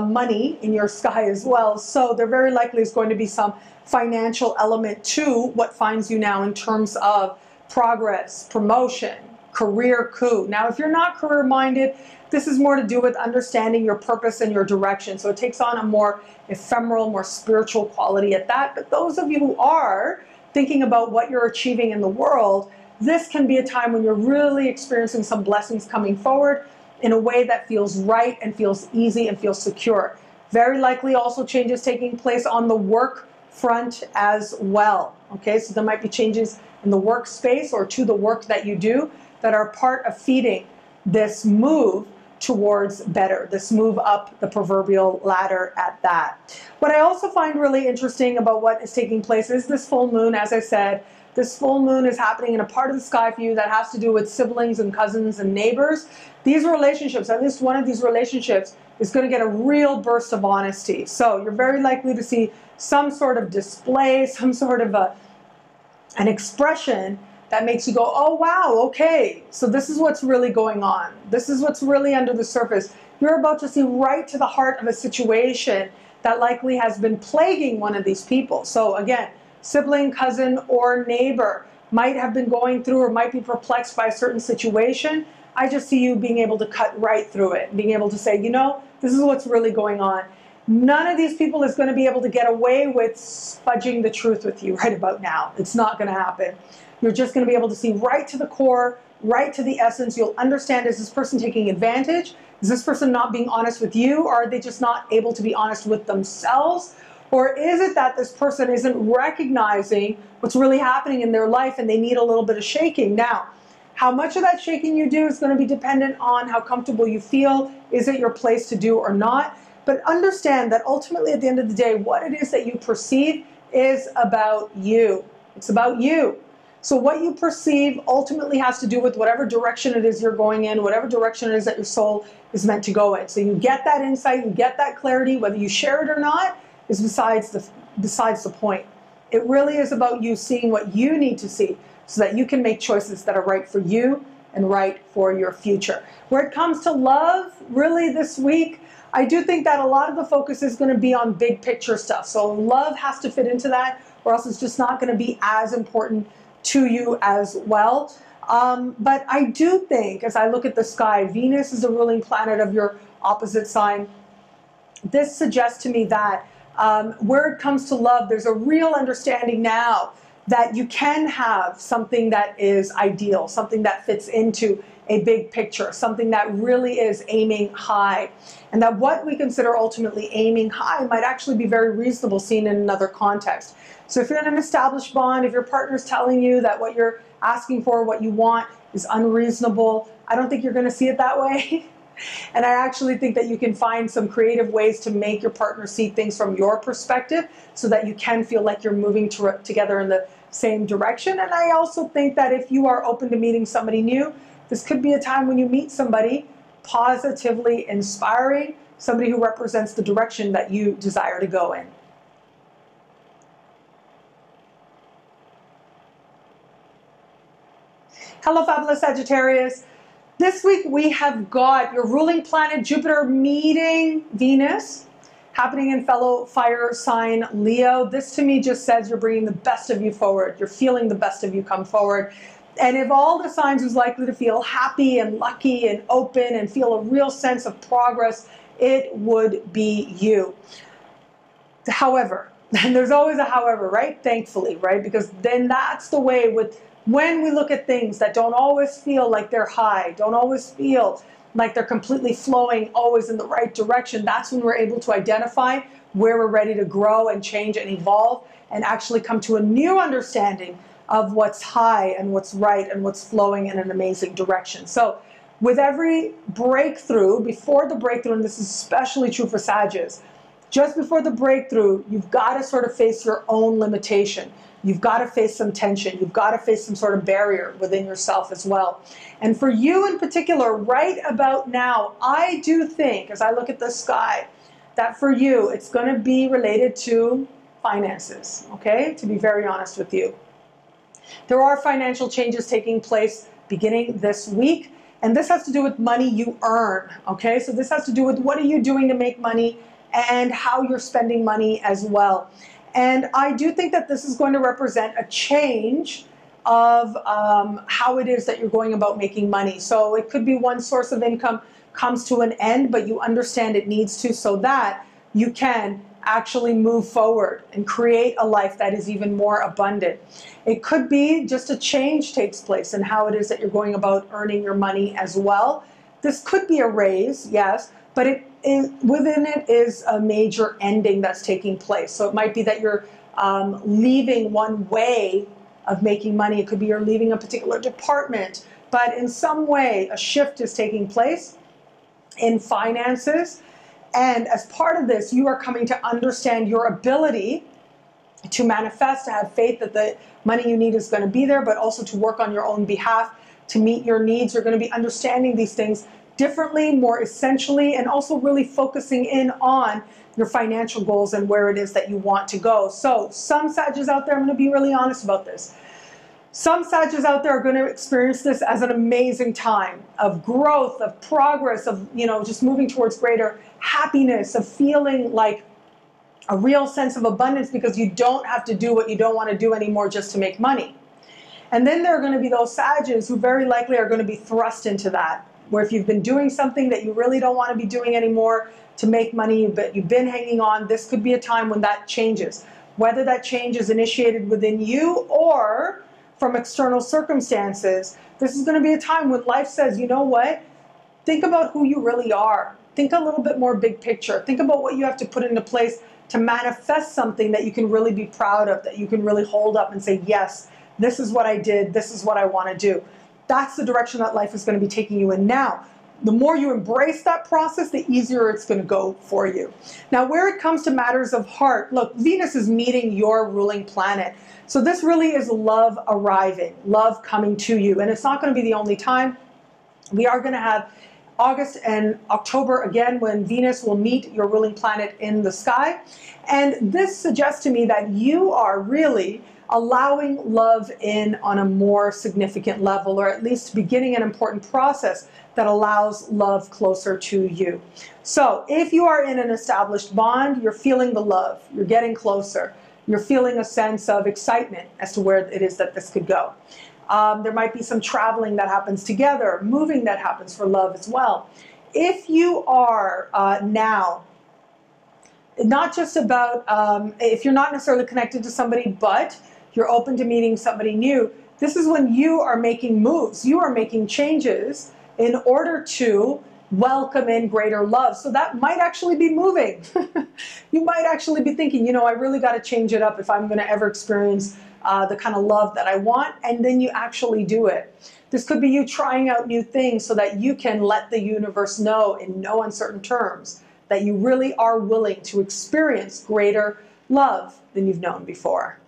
money in your sky as well. So there very likely is going to be some financial element to what finds you now in terms of progress, promotion, career coup. Now, if you're not career-minded, this is more to do with understanding your purpose and your direction. So it takes on a more ephemeral, more spiritual quality at that. But those of you who are thinking about what you're achieving in the world, this can be a time when you're really experiencing some blessings coming forward in a way that feels right and feels easy and feels secure. Very likely also changes taking place on the work front as well. Okay, so there might be changes in the workspace or to the work that you do that are part of feeding this move towards better, this move up the proverbial ladder at that. What I also find really interesting about what is taking place is this full moon. As I said, this full moon is happening in a part of the sky for you that has to do with siblings and cousins and neighbors. These relationships, at least one of these relationships, is going to get a real burst of honesty. So you're very likely to see some sort of display, some sort of an expression that makes you go, oh, wow, okay, so this is what's really going on. This is what's really under the surface. You're about to see right to the heart of a situation that likely has been plaguing one of these people. So again, sibling, cousin, or neighbor might have been going through or might be perplexed by a certain situation. I just see you being able to cut right through it, being able to say, you know, this is what's really going on. None of these people is going to be able to get away with fudging the truth with you right about now. It's not going to happen. You're just going to be able to see right to the core, right to the essence. You'll understand, is this person taking advantage? Is this person not being honest with you? Or are they just not able to be honest with themselves? Or is it that this person isn't recognizing what's really happening in their life and they need a little bit of shaking? Now, how much of that shaking you do is going to be dependent on how comfortable you feel. Is it your place to do or not? But understand that ultimately at the end of the day, what it is that you perceive is about you. It's about you. So what you perceive ultimately has to do with whatever direction it is you're going in, whatever direction it is that your soul is meant to go in. So you get that insight, you get that clarity, whether you share it or not is besides the point. It really is about you seeing what you need to see so that you can make choices that are right for you and right for your future. Where it comes to love, really this week, I do think that a lot of the focus is going to be on big picture stuff. So love has to fit into that, or else it's just not going to be as important to you as well. But I do think, as I look at the sky, Venus is the ruling planet of your opposite sign. This suggests to me that where it comes to love, there's a real understanding now that you can have something that is ideal, something that fits into a big picture, something that really is aiming high. And that what we consider ultimately aiming high might actually be very reasonable seen in another context. So if you're in an established bond, if your partner's telling you that what you're asking for, what you want is unreasonable, I don't think you're going to see it that way. And I actually think that you can find some creative ways to make your partner see things from your perspective so that you can feel like you're moving together in the same direction. And I also think that if you are open to meeting somebody new, this could be a time when you meet somebody positively inspiring, somebody who represents the direction that you desire to go in. Hello, fabulous Sagittarius. This week we have got your ruling planet Jupiter meeting Venus, happening in fellow fire sign Leo. This to me just says you're bringing the best of you forward. You're feeling the best of you come forward. And if all the signs was likely to feel happy and lucky and open and feel a real sense of progress, it would be you. However, and there's always a however, right? Thankfully, right? Because then that's the way with when we look at things that don't always feel like they're high, don't always feel like they're completely flowing always in the right direction, that's when we're able to identify where we're ready to grow and change and evolve and actually come to a new understanding of what's high and what's right and what's flowing in an amazing direction. So with every breakthrough, before the breakthrough, and this is especially true for Sagittarius, just before the breakthrough, you've got to sort of face your own limitation. You've got to face some tension. You've got to face some sort of barrier within yourself as well. And for you in particular, right about now, I do think, as I look at the sky, that for you, it's going to be related to finances, okay? To be very honest with you. There are financial changes taking place beginning this week, and this has to do with money you earn, okay? So this has to do with what are you doing to make money and how you're spending money as well. And I do think that this is going to represent a change of how it is that you're going about making money. So it could be one source of income comes to an end, but you understand it needs to so that you can actually move forward and create a life that is even more abundant. It could be just a change takes place in how it is that you're going about earning your money as well. This could be a raise, yes, but within it is a major ending that's taking place. So it might be that you're leaving one way of making money. It could be you're leaving a particular department, but in some way a shift is taking place in finances. And as part of this, you are coming to understand your ability to manifest, to have faith that the money you need is going to be there, but also to work on your own behalf to meet your needs. You're going to be understanding these things differently, more essentially, and also really focusing in on your financial goals and where it is that you want to go. So some Sagittarius out there, I'm going to be really honest about this. Some Sagittarius out there are going to experience this as an amazing time of growth, of progress, of, just moving towards greater happiness, of feeling like a real sense of abundance because you don't have to do what you don't want to do anymore just to make money. And then there are going to be those Sagittarius who very likely are going to be thrust into that, where if you've been doing something that you really don't want to be doing anymore to make money, but you've been hanging on, this could be a time when that changes. Whether that change is initiated within you or from external circumstances, this is going to be a time when life says, you know what? Think about who you really are. Think a little bit more big picture. Think about what you have to put into place to manifest something that you can really be proud of, that you can really hold up and say, yes, this is what I did. This is what I want to do. That's the direction that life is going to be taking you in now. the more you embrace that process, the easier it's going to go for you. Now, where it comes to matters of heart, look, Venus is meeting your ruling planet. So this really is love arriving, love coming to you. And it's not going to be the only time. We are going to have August and October again when Venus will meet your ruling planet in the sky. And this suggests to me that you are really allowing love in on a more significant level, or at least beginning an important process that allows love closer to you. So if you are in an established bond, you're feeling the love, you're getting closer, you're feeling a sense of excitement as to where it is that this could go. There might be some traveling that happens together, moving that happens for love as well. If you are now, not just about, if you're not necessarily connected to somebody, but you're open to meeting somebody new, this is when you are making moves, you are making changes in order to welcome in greater love. So that might actually be moving. You might actually be thinking, you know, I really got to change it up if I'm going to ever experience the kind of love that I want, and then you actually do it. This could be you trying out new things so that you can let the universe know in no uncertain terms that you really are willing to experience greater love than you've known before.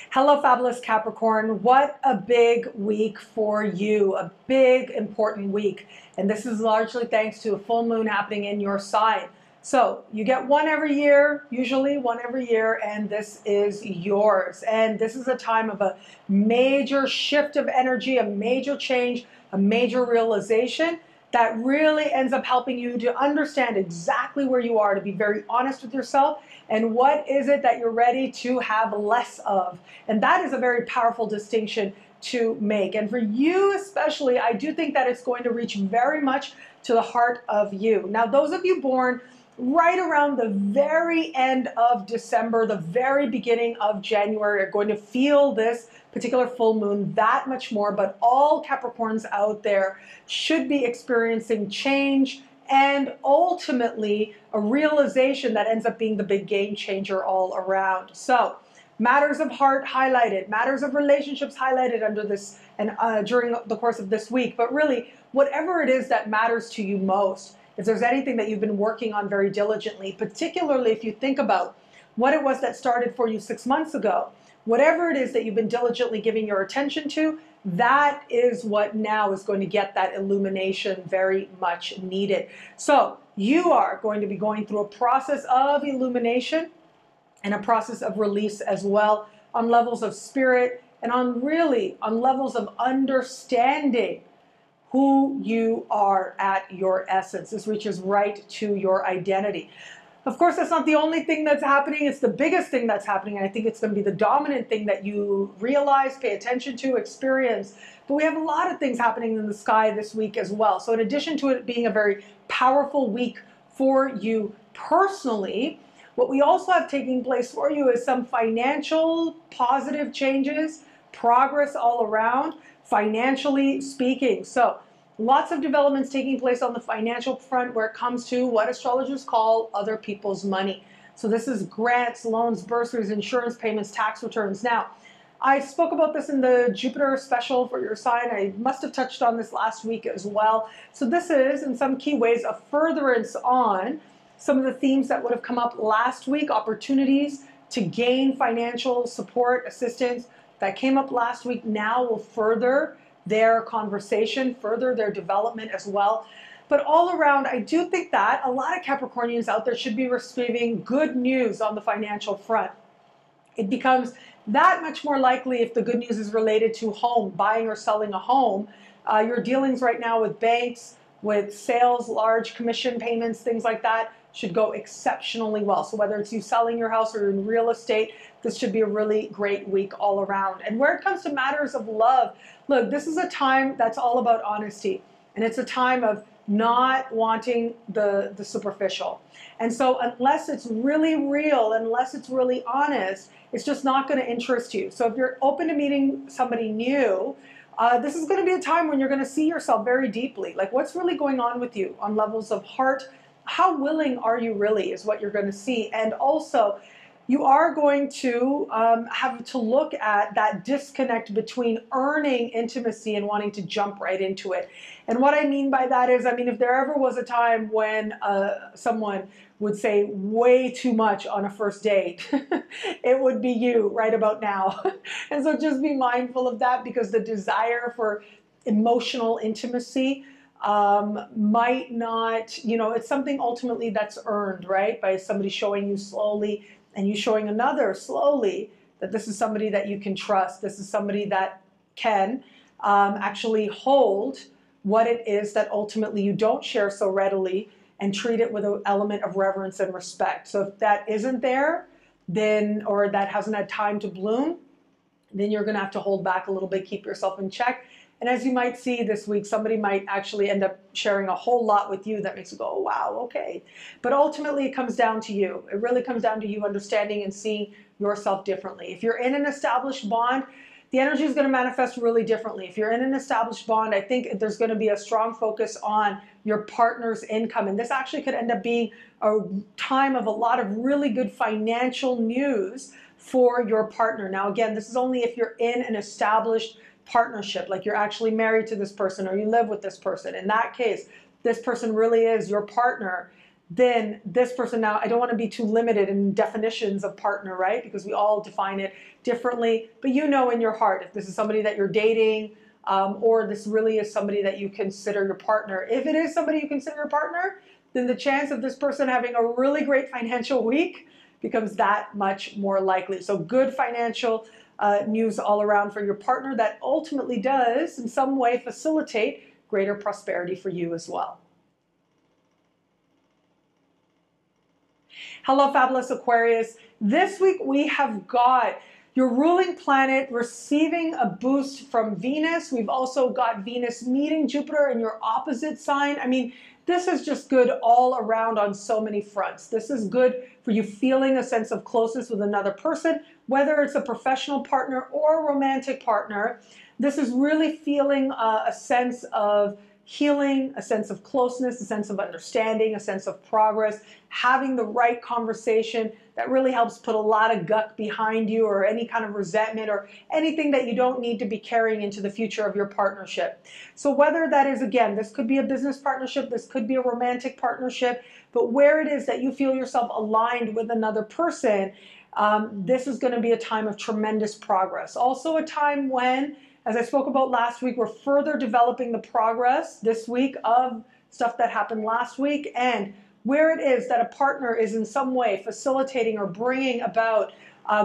Hello, fabulous Capricorn. What a big week for you, a big, important week. And this is largely thanks to a full moon happening in your sign. So you get one every year, usually one every year, and this is yours. And this is a time of a major shift of energy, a major change, a major realization that really ends up helping you to understand exactly where you are, to be very honest with yourself, and what is it that you're ready to have less of. And that is a very powerful distinction to make. And for you especially, I do think that it's going to reach very much to the heart of you. Now, those of you born right around the very end of December, the very beginning of January, are going to feel this particular full moon that much more. But all Capricorns out there should be experiencing change and ultimately a realization that ends up being the big game changer all around. So matters of heart highlighted, matters of relationships highlighted under this and during the course of this week. But really, whatever it is that matters to you most, if there's anything that you've been working on very diligently, particularly if you think about what it was that started for you 6 months ago, whatever it is that you've been diligently giving your attention to, that is what now is going to get that illumination very much needed. So you are going to be going through a process of illumination and a process of release as well, on levels of spirit and on levels of understanding who you are at your essence. This reaches right to your identity. Of course, that's not the only thing that's happening. It's the biggest thing that's happening. And I think it's going to be the dominant thing that you realize, pay attention to, experience. But we have a lot of things happening in the sky this week as well. So in addition to it being a very powerful week for you personally, what we also have taking place for you is some financial positive changes, progress all around, financially speaking. So lots of developments taking place on the financial front where it comes to what astrologers call other people's money. So this is grants, loans, bursaries, insurance payments, tax returns. Now, I spoke about this in the Jupiter special for your sign. I must have touched on this last week as well. So this is, in some key ways, a furtherance on some of the themes that would have come up last week, opportunities to gain financial support, assistance that came up last week now will further their conversation, further their development as well. But all around, I do think that a lot of Capricornians out there should be receiving good news on the financial front. It becomes that much more likely if the good news is related to home, buying or selling a home. Your dealings right now with banks, with sales, large commission payments, things like that, should go exceptionally well. So whether it's you selling your house or in real estate, this should be a really great week all around. And where it comes to matters of love, look, this is a time that's all about honesty. And it's a time of not wanting the superficial. And so unless it's really real, unless it's really honest, it's just not going to interest you. So if you're open to meeting somebody new, this is going to be a time when you're going to see yourself very deeply. Like what's really going on with you on levels of heart. How willing are you really is what you're going to see. And also, you are going to have to look at that disconnect between earning intimacy and wanting to jump right into it. And what I mean by that is, I mean, if there ever was a time when someone would say way too much on a first date, it would be you right about now. And so just be mindful of that, because the desire for emotional intimacy might not, you know, it's something ultimately that's earned, right? By somebody showing you slowly and you showing another slowly that this is somebody that you can trust. This is somebody that can actually hold what it is that ultimately you don't share so readily, and treat it with an element of reverence and respect. So if that isn't there, then, or that hasn't had time to bloom, then you're going to have to hold back a little bit, keep yourself in check. And as you might see this week, somebody might actually end up sharing a whole lot with you that makes you go, oh, wow, okay. But ultimately, it comes down to you. It really comes down to you understanding and seeing yourself differently. If you're in an established bond, the energy is going to manifest really differently. If you're in an established bond, I think there's going to be a strong focus on your partner's income. And this actually could end up being a time of a lot of really good financial news for your partner. Now, again, this is only if you're in an established partnership, like you're actually married to this person or you live with this person. In that case, this person really is your partner. Then this person, now I don't want to be too limited in definitions of partner, right? Because we all define it differently. But you know in your heart if this is somebody that you're dating, or this really is somebody that you consider your partner. If it is somebody you consider your partner, then the chance of this person having a really great financial week becomes that much more likely. So good financial news all around for your partner that ultimately does in some way facilitate greater prosperity for you as well. Hello, fabulous Aquarius. This week we have got your ruling planet receiving a boost from Venus. We've also got Venus meeting Jupiter in your opposite sign. I mean, this is just good all around on so many fronts. This is good for you feeling a sense of closeness with another person, whether it's a professional partner or a romantic partner. This is really feeling a sense of healing, a sense of closeness, a sense of understanding, a sense of progress, having the right conversation that really helps put a lot of guck behind you, or any kind of resentment or anything that you don't need to be carrying into the future of your partnership. So whether that is, again, this could be a business partnership, this could be a romantic partnership, but where it is that you feel yourself aligned with another person, this is going to be a time of tremendous progress. Also a time when, as I spoke about last week, we're further developing the progress this week of stuff that happened last week, and where it is that a partner is in some way facilitating or bringing about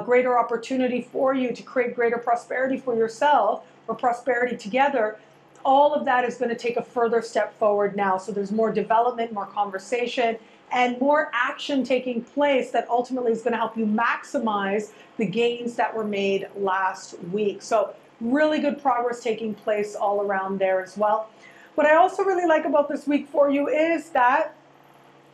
greater opportunity for you to create greater prosperity for yourself, or prosperity together, all of that is going to take a further step forward now. So there's more development, more conversation, and more action taking place that ultimately is going to help you maximize the gains that were made last week. So really good progress taking place all around there as well. What I also really like about this week for you is that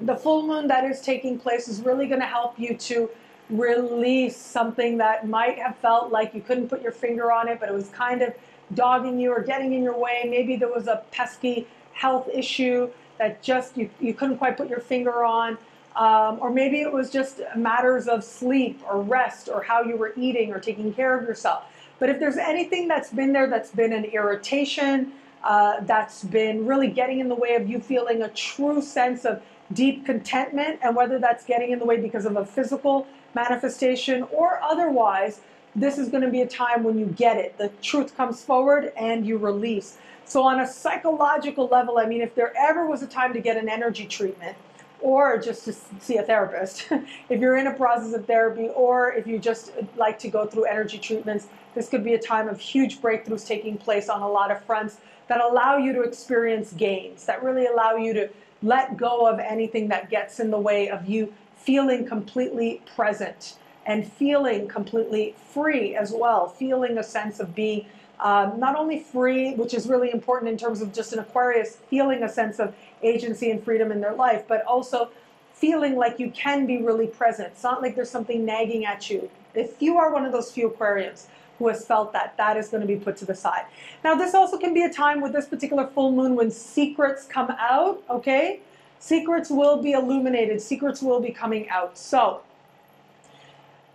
the full moon that is taking place is really going to help you to release something that might have felt like you couldn't put your finger on it, but it was kind of dogging you or getting in your way. Maybe there was a pesky health issue that just you couldn't quite put your finger on. Or maybe it was just matters of sleep or rest or how you were eating or taking care of yourself. But if there's anything that's been there that's been an irritation, that's been really getting in the way of you feeling a true sense of deep contentment, and whether that's getting in the way because of a physical manifestation or otherwise, this is going to be a time when you get it. The truth comes forward and you release. So on a psychological level, I mean, if there ever was a time to get an energy treatment, or just to see a therapist, if you're in a process of therapy, or if you just like to go through energy treatments, this could be a time of huge breakthroughs taking place on a lot of fronts that allow you to experience gains, that really allow you to let go of anything that gets in the way of you feeling completely present and feeling completely free as well, feeling a sense of being not only free, which is really important in terms of just an Aquarius, feeling a sense of agency and freedom in their life, but also feeling like you can be really present. It's not like there's something nagging at you. If you are one of those few Aquarians who has felt that, that is going to be put to the side. Now, this also can be a time with this particular full moon when secrets come out, okay? Secrets will be illuminated. Secrets will be coming out. So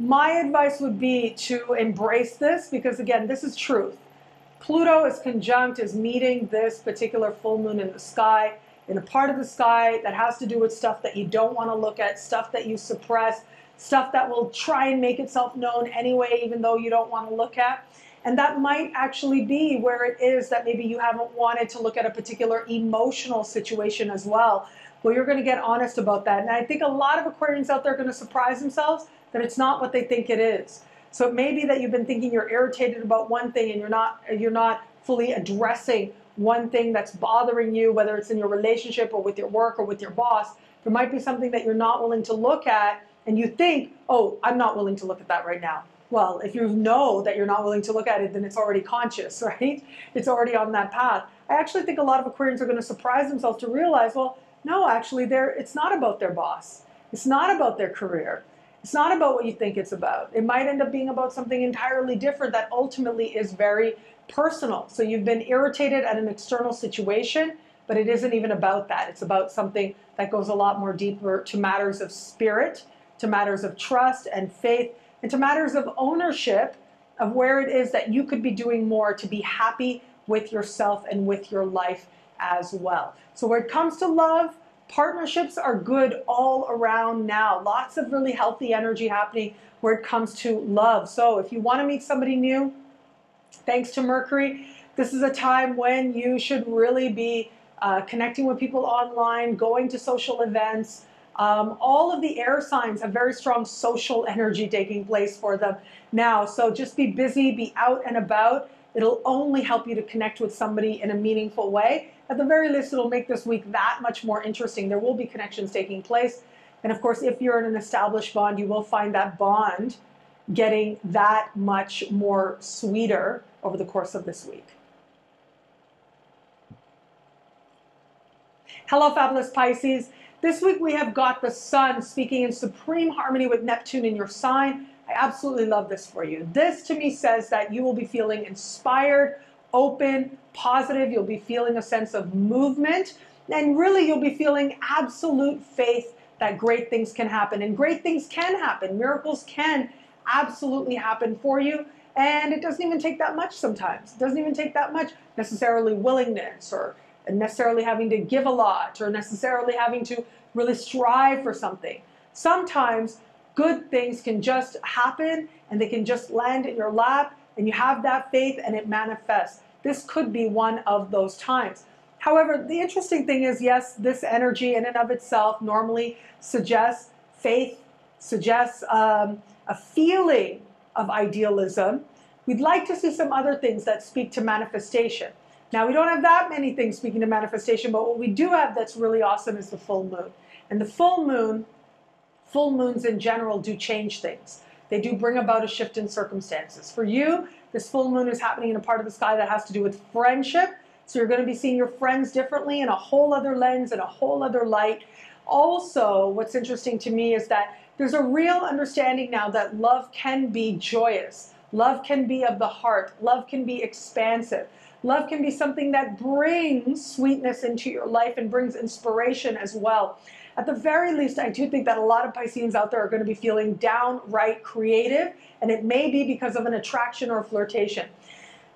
My advice would be to embrace this, because again, this is truth. Pluto is conjunct, is meeting this particular full moon in the sky, in a part of the sky that has to do with stuff that you don't want to look at, stuff that you suppress, stuff that will try and make itself known anyway, even though you don't want to look at. And that might actually be where it is that maybe you haven't wanted to look at a particular emotional situation as well. Well, you're going to get honest about that. And I think a lot of Aquarians out there are going to surprise themselves that it's not what they think it is. So it may be that you've been thinking you're irritated about one thing and you're not fully addressing one thing that's bothering you, whether it's in your relationship or with your work or with your boss. There might be something that you're not willing to look at, and you think, oh, I'm not willing to look at that right now. Well, if you know that you're not willing to look at it, then it's already conscious, right? It's already on that path. I actually think a lot of Aquarians are going to surprise themselves to realize, well, no, actually, it's not about their boss. It's not about their career. It's not about what you think it's about. It might end up being about something entirely different that ultimately is very personal. So you've been irritated at an external situation, but it isn't even about that. It's about something that goes a lot more deeper to matters of spirit, to matters of trust and faith, and to matters of ownership of where it is that you could be doing more to be happy with yourself and with your life as well. So when it comes to love, partnerships are good all around now. Lots of really healthy energy happening where it comes to love. So if you want to meet somebody new, thanks to Mercury, this is a time when you should really be connecting with people online, going to social events. All of the air signs have very strong social energy taking place for them now. So just be busy, be out and about. It'll only help you to connect with somebody in a meaningful way. At the very least, it'll make this week that much more interesting. There will be connections taking place. And of course, if you're in an established bond, you will find that bond getting that much more sweeter over the course of this week. Hello, fabulous Pisces. This week we have got the Sun speaking in supreme harmony with Neptune in your sign. I absolutely love this for you. This to me says that you will be feeling inspired, open, positive. You'll be feeling a sense of movement, and really you'll be feeling absolute faith that great things can happen. And great things can happen. Miracles can absolutely happen for you. And it doesn't even take that much sometimes. It doesn't even take that much necessarily willingness, or necessarily having to give a lot, or necessarily having to really strive for something. Sometimes good things can just happen and they can just land in your lap, and you have that faith and it manifests. This could be one of those times. However, the interesting thing is, yes, this energy in and of itself normally suggests faith, suggests a feeling of idealism. We'd like to see some other things that speak to manifestation. Now, we don't have that many things speaking to manifestation, but what we do have that's really awesome is the full moon. And the full moons in general do change things. They do bring about a shift in circumstances. For you, this full moon is happening in a part of the sky that has to do with friendship. So you're going to be seeing your friends differently in a whole other lens, in a whole other light. Also, what's interesting to me is that there's a real understanding now that love can be joyous. Love can be of the heart. Love can be expansive. Love can be something that brings sweetness into your life and brings inspiration as well. At the very least, I do think that a lot of Pisceans out there are going to be feeling downright creative, and it may be because of an attraction or flirtation.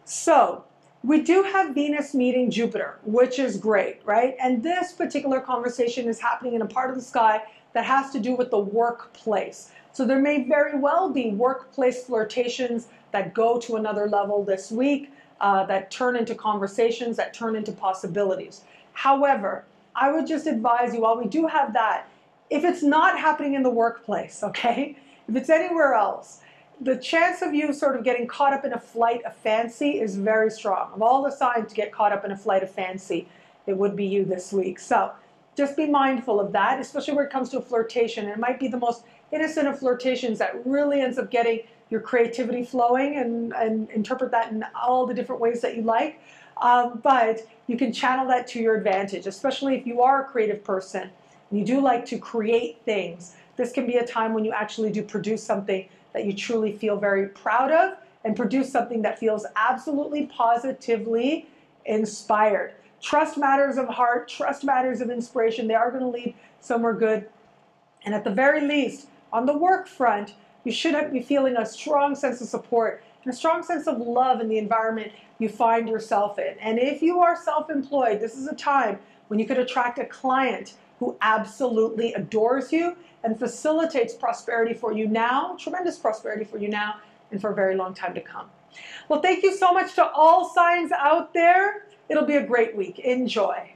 So we do have Venus meeting Jupiter, which is great, right? And this particular conversation is happening in a part of the sky that has to do with the workplace. So there may very well be workplace flirtations that go to another level this week, that turn into conversations, that turn into possibilities. However, I would just advise you, while we do have that, if it's not happening in the workplace, okay, if it's anywhere else, the chance of you sort of getting caught up in a flight of fancy is very strong. Of all the signs to get caught up in a flight of fancy, it would be you this week. So just be mindful of that, especially when it comes to a flirtation. It might be the most innocent of flirtations that really ends up getting your creativity flowing, and interpret that in all the different ways that you like. But you can channel that to your advantage, especially if you are a creative person and you do like to create things. This can be a time when you actually do produce something that you truly feel very proud of, and produce something that feels absolutely positively inspired. Trust matters of heart, trust matters of inspiration. They are going to lead somewhere good. And at the very least, on the work front, You should be feeling a strong sense of support and a strong sense of love in the environment you find yourself in. And if you are self-employed, this is a time when you could attract a client who absolutely adores you and facilitates prosperity for you now, tremendous prosperity for you now, and for a very long time to come. Well, thank you so much to all signs out there. It'll be a great week. Enjoy.